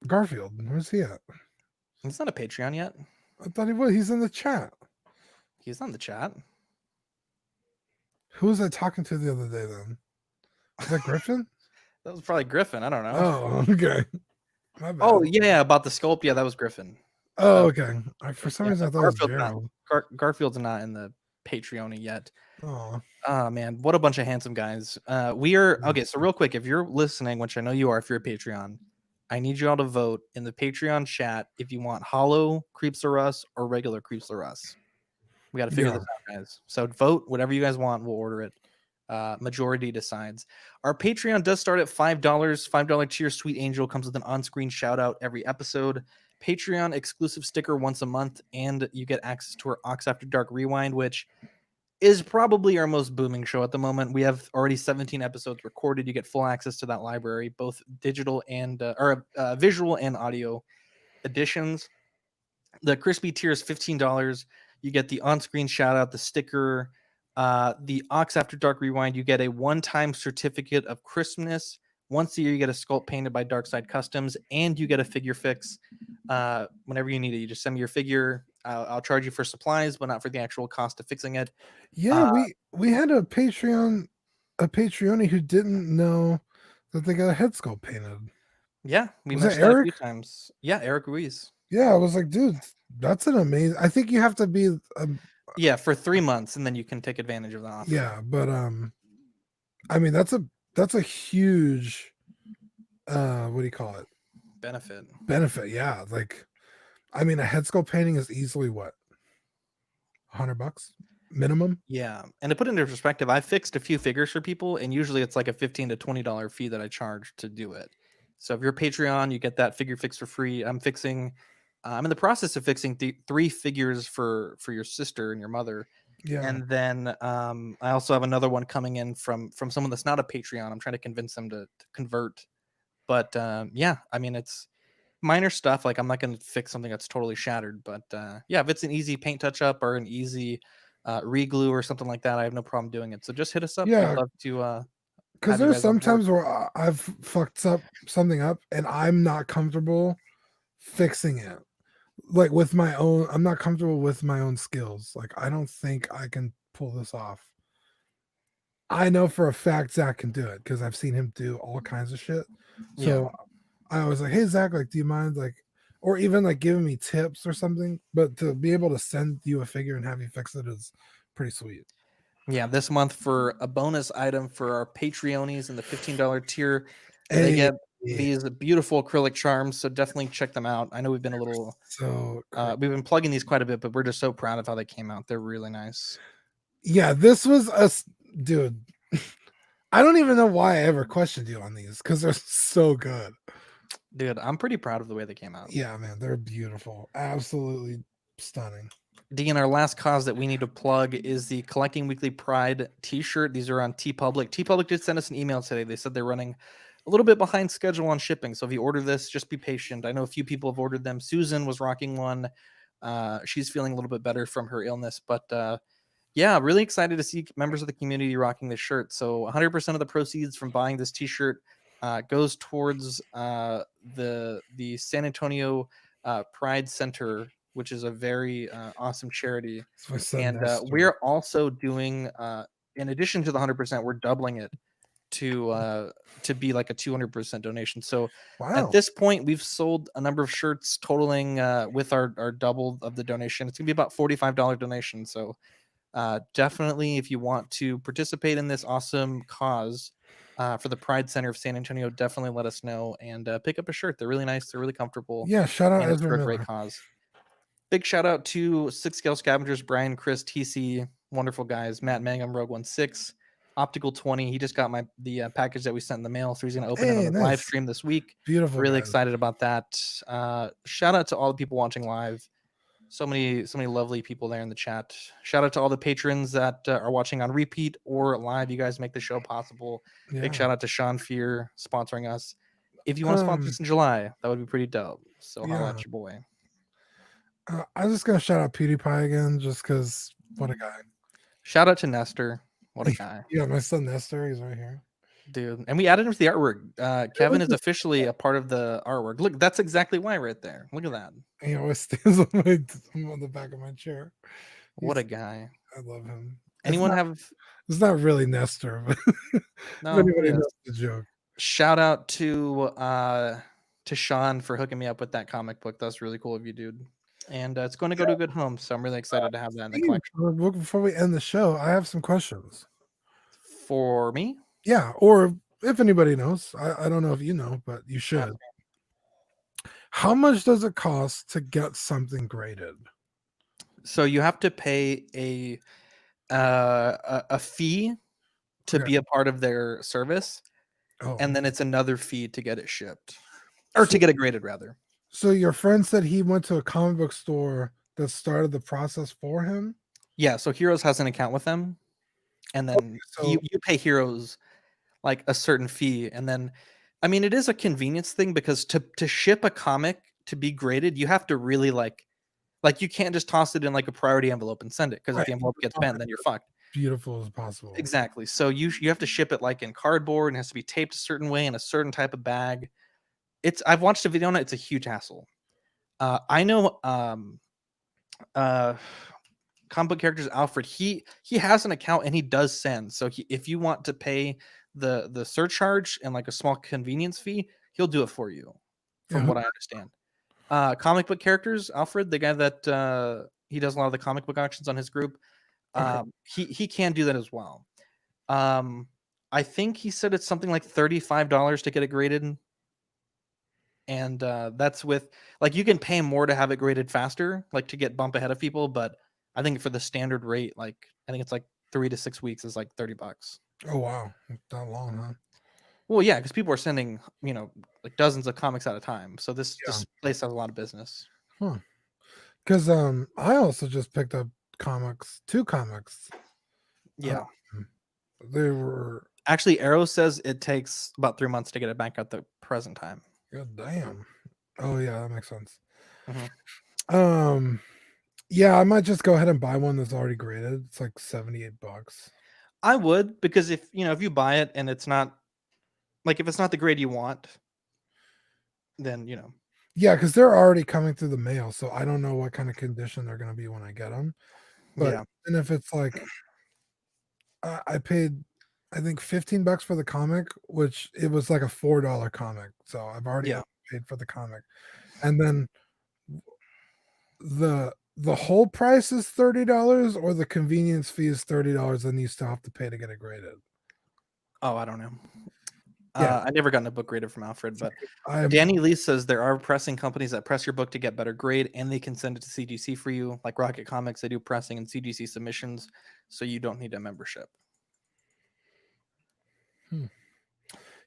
Garfield? Where's he at? He's not a Patreon yet. I thought he was. He's in the chat. He's not in the chat. Who was I talking to the other day then? Was that Griffin? That was probably Griffin. I don't know. Oh, okay. My bad. Oh, yeah, about the sculpt. Yeah, that was Griffin. Oh, okay. For some reason, I thought it was Gerald. Garfield's not in the Patreon yet. Oh, Oh man, what a bunch of handsome guys. We are okay. So real quick, if you're listening, which I know you are, if you're a Patreon, I need you all to vote in the Patreon chat if you want hollow Creeps or Us or regular Creeps or Us. We got to figure yeah. this out, guys. So vote whatever you guys want. We'll order it. Majority decides. Our Patreon does start at $5. $5 tier. Sweet Angel comes with an on-screen shout out every episode. Patreon exclusive sticker once a month, and you get access to our Ox After Dark Rewind, which is probably our most booming show at the moment. We have already 17 episodes recorded. You get full access to that library, both digital and visual and audio editions. The crispy tier is $15. You get the on-screen shout out, the sticker, the Ox After Dark Rewind. You get a one-time certificate of crispness. Once a year, you get a sculpt painted by Darkside Customs, and you get a figure fix whenever you need it. You just send me your figure. I'll charge you for supplies, but not for the actual cost of fixing it. Yeah, we had a Patreoni who didn't know that they got a head sculpt painted. Yeah, we Was that mentioned that a few Eric? times. Yeah, Eric Ruiz. Yeah, I was like, dude, that's an amazing. I think you have to be Yeah, for 3 months, and then you can take advantage of the offer. yeah, but I mean that's a huge what do you call it? Benefit. Yeah, like I mean a head sculpt painting is easily what, $100 minimum. Yeah, and to put it into perspective, I fixed a few figures for people, and usually it's like a $15 to $20 fee that I charge to do it. So if you're Patreon, you get that figure fix for free. I'm in the process of fixing 3 figures for your sister and your mother, Yeah, and then I also have another one coming in from someone that's not a Patreon. I'm trying to convince them to convert, but yeah, I mean it's minor stuff. Like I'm not going to fix something that's totally shattered, but yeah, if it's an easy paint touch up or an easy reglue or something like that, I have no problem doing it. So just hit us up. Yeah, We'd love to because have you there's guys on board. sometimes where I've fucked something up and I'm not comfortable fixing it. Like with my own, I'm not comfortable with my own skills. Like I don't think I can pull this off. I know for a fact Zach can do it because I've seen him do all kinds of shit. So I was like, hey Zach, like, do you mind like, or even like giving me tips or something? But to be able to send you a figure and have you fix it is pretty sweet. Yeah, this month for a bonus item for our Patreonies in the $15 tier, Hey, they get these beautiful acrylic charms. So definitely check them out. I know we've been a little, so we've been plugging these quite a bit, but we're just so proud of how they came out. They're really nice. yeah, this was dude. I don't even know why I ever questioned you on these because they're so good. Dude, I'm pretty proud of the way they came out. Yeah, man, they're beautiful. Absolutely stunning. Dean, our last cause that we need to plug is the Collecting Weekly Pride t-shirt. These are on TeePublic. TeePublic did send us an email today. They said they're running a little bit behind schedule on shipping. So if you order this, just be patient. I know a few people have ordered them. Susan was rocking one. She's feeling a little bit better from her illness, but yeah, really excited to see members of the community rocking this shirt. So 100% of the proceeds from buying this t-shirt goes towards the San Antonio Pride Center, which is a very awesome charity. And we're also doing, in addition to the 100%, we're doubling it to be like a 200% donation. So at this point, we've sold a number of shirts totaling with our double of the donation. It's gonna be about $45 donation. So definitely, if you want to participate in this awesome cause for the Pride Center of San Antonio, definitely let us know and pick up a shirt. They're really nice. They're really comfortable. Yeah, shout out and it's Ezra for a great Miller. cause. Big shout out to Six Scale Scavengers, Brian, Chris, TC, wonderful guys, Matt Mangum, Rogue 16, Optical 20. He just got the package that we sent in the mail, so he's going to open it on the live stream this week. Beautiful. Really guys. excited about that. Shout out to all the people watching live. So many lovely people there in the chat. Shout out to all the patrons that are watching on repeat or live. You guys make the show possible. Yeah. Big shout out to Sean Fear sponsoring us. If you want to sponsor us in July, that would be pretty dope. So holla at your boy. I'm just gonna shout out PewDiePie again, just because what a guy. Shout out to Nestor. What a guy. Yeah, my son Nestor, he's right here. Dude, and we added him to the artwork. Kevin is officially a part of the artwork. Look, that's exactly why right there. Look at that. He always stands on the back of my chair. What a guy. I love him. Anyone it's not really Nestor, but no, anybody knows the joke. Shout out to Sean for hooking me up with that comic book. That's really cool of you, dude. and it's going to go to a good home. So I'm really excited to have that in the Steve, collection. before we end the show, I have some questions. For me, Yeah, or if anybody knows, I don't know if you know, but you should. How much does it cost to get something graded? so you have to pay a fee to Okay. be a part of their service, Oh, and then it's another fee to get it shipped, or to get it graded rather. so your friend said he went to a comic book store that started the process for him. Yeah, so Heroes has an account with them, and then so- you pay Heroes like a certain fee, and then I mean it is a convenience thing because to ship a comic to be graded, you have to really like you can't just toss it in like a priority envelope and send it, because if the envelope gets bent, then you're fucked. Beautiful as possible. Exactly. So you have to ship it like in cardboard, and it has to be taped a certain way in a certain type of bag. I've watched a video on it. It's a huge hassle. I know comic book characters Alfred. He has an account and he does send. So if you want to pay the surcharge and like a small convenience fee, he'll do it for you, from what I understand. Comic book characters Alfred, the guy that he does a lot of the comic book auctions on his group. He can do that as well. I think he said it's something like $35 to get it graded, and that's with like you can pay more to have it graded faster, like to get bump ahead of people. But I think for the standard rate, like I think it's like 3 to 6 weeks is like $30. Oh wow, that long, huh? Well, yeah, because people are sending like dozens of comics at a time, so this place has a lot of business. Because I also just picked up two comics. Yeah. They were actually, Arrow says it takes about 3 months to get it back at the present time. God damn. Oh yeah, that makes sense. Mm-hmm. Yeah, I might just go ahead and buy one that's already graded. It's like $78. I would, because if you buy it and it's not like, if it's not the grade you want, then Yeah, because they're already coming through the mail, so I don't know what kind of condition they're going to be when I get them. But yeah. and if it's like I paid, I think $15 for the comic, which it was like a $4 comic, so I've already paid for the comic, and then the whole price is $30, or the convenience fee is $30, and you still have to pay to get it graded. Oh, I don't know. Yeah. I never gotten a book graded from Alfred, but Danny Lee says there are pressing companies that press your book to get better grade, and they can send it to CGC for you. Like Rocket Comics, they do pressing and CGC submissions, so you don't need a membership.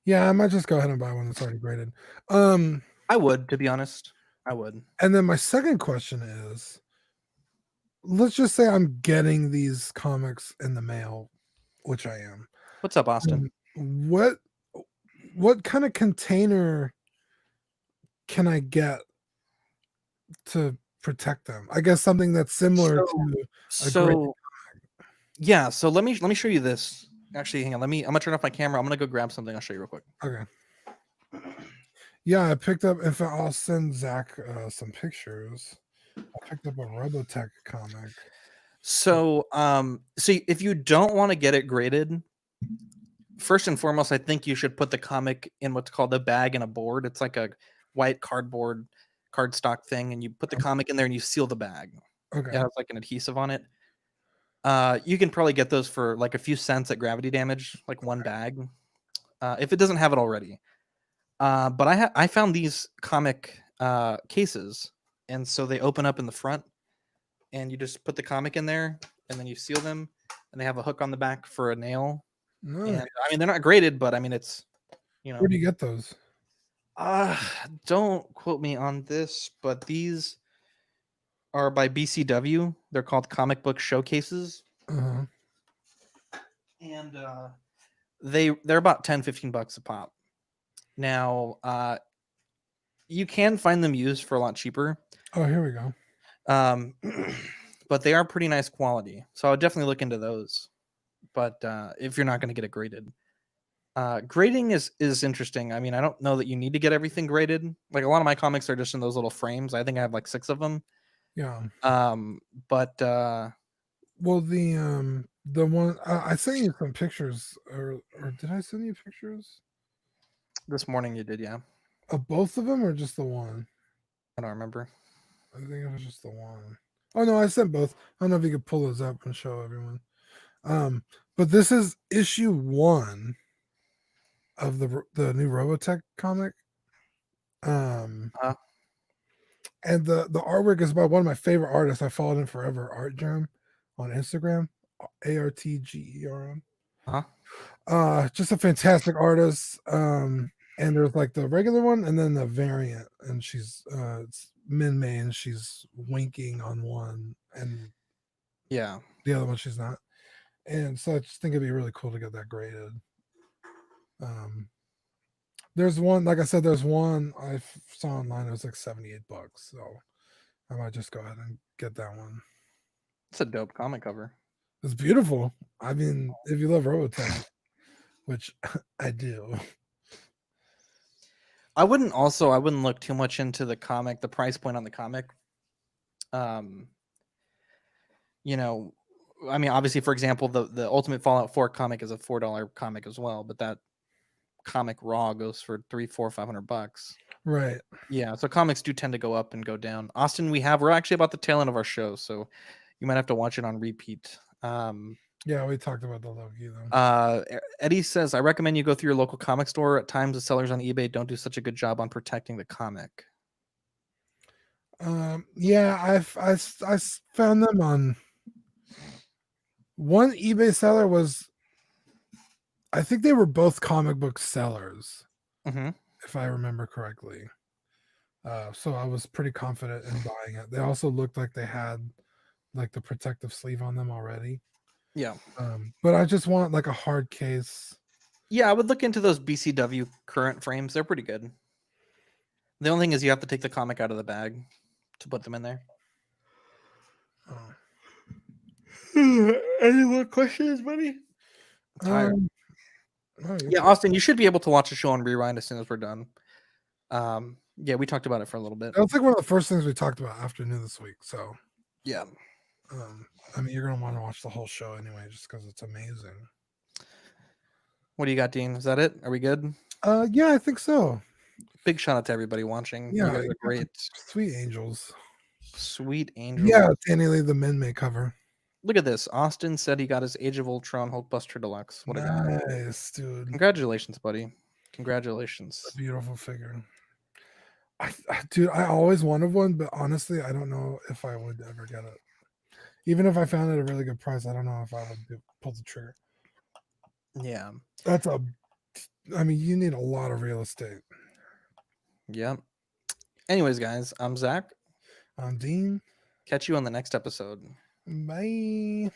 Yeah, I might just go ahead and buy one that's already graded. I would, to be honest. I would. And then my second question is, let's just say I'm getting these comics in the mail, which I am. What's up, Austin? What kind of container can I get to protect them? I guess something that's similar to yeah. So let me show you this. Actually, hang on. I'm gonna turn off my camera. I'm gonna go grab something. I'll show you real quick. Okay. Yeah, I picked up. In fact, I'll send Zach some pictures. I picked up a Robotech comic. So, see, if you don't want to get it graded, first and foremost, I think you should put the comic in what's called a bag and a board. It's like a white cardstock thing, and you put the comic in there and you seal the bag. Okay. It has like an adhesive on it. You can probably get those for like a few cents at Gravity Damage, like one bag, if it doesn't have it already. But I found these comic cases, and so they open up in the front, and you just put the comic in there, and then you seal them, and they have a hook on the back for a nail. Nice. And I mean, they're not graded, but I mean, it's Where do you get those? Don't quote me on this, but these are by BCW. They're called comic book showcases. Uh-huh. And they're about $10-15 a pop. Now, you can find them used for a lot cheaper. Oh, here we go. But they are pretty nice quality, so I would definitely look into those. But if you're not going to get it graded, grading is interesting. I mean, I don't know that you need to get everything graded. Like a lot of my comics are just in those little frames. I think I have like 6 of them. Yeah. But well, the one I sent you some pictures, or did I send you pictures? This morning you did, yeah. Of both of them, or just the one? I don't remember. I think it was just the one. Oh no, I sent both. I don't know if you could pull those up and show everyone. But this is issue 1 of the new Robotech comic. Uh, And the artwork is by one of my favorite artists. I followed him forever, Art Germ, on Instagram, ARTGERM. Just a fantastic artist. And there's like the regular one and then the variant, and she's it's Min May, and she's winking on one, and yeah. the other one she's not. And so I just think it'd be really cool to get that graded. There's one, like I said, there's one I saw online. It was like $78, so I might just go ahead and get that one. It's a dope comic cover. It's beautiful. I mean, if you love Robotech, which I do. I wouldn't look too much into the comic, the price point on the comic. You know, I mean, obviously, for example, the Ultimate Fallout 4 comic is a $4 comic as well, but that comic raw goes for $300-$500. Right. Yeah, so comics do tend to go up and go down. Austin, we're actually about the tail end of our show, so you might have to watch it on repeat. Yeah, we talked about the Loki though. Eddie says, I recommend you go through your local comic store. At times, the sellers on eBay don't do such a good job on protecting the comic. Yeah, I found them on one eBay seller was, I think they were both comic book sellers, if I remember correctly. So I was pretty confident in buying it. They also looked like they had like the protective sleeve on them already. Yeah. But I just want like a hard case. Yeah, I would look into those BCW current frames. They're pretty good. The only thing is you have to take the comic out of the bag to put them in there. Any more questions, buddy? I'm tired. Yeah, Austin, you should be able to watch the show on rewind as soon as we're done. Yeah, we talked about it for a little bit. That was like one of the first things we talked about after New this week. So yeah. I mean, you're gonna want to watch the whole show anyway, just because it's amazing. What do you got, Dean? Is that it? Are we good? Yeah, I think so. Big shout out to everybody watching. Yeah, you guys are great. Sweet angels. Sweet angels. Yeah, Danny Lee, the Min May cover. Look at this. Austin said he got his Age of Ultron Hulkbuster Deluxe. What a guy. Nice, dude. Congratulations, buddy. Congratulations. A beautiful figure. Dude, I always wanted one, but honestly, I don't know if I would ever get it. Even if I found it at a really good price, I don't know if I would pull the trigger. Yeah. I mean, you need a lot of real estate. Yeah. Anyways, guys, I'm Zach. I'm Dean. Catch you on the next episode. Bye.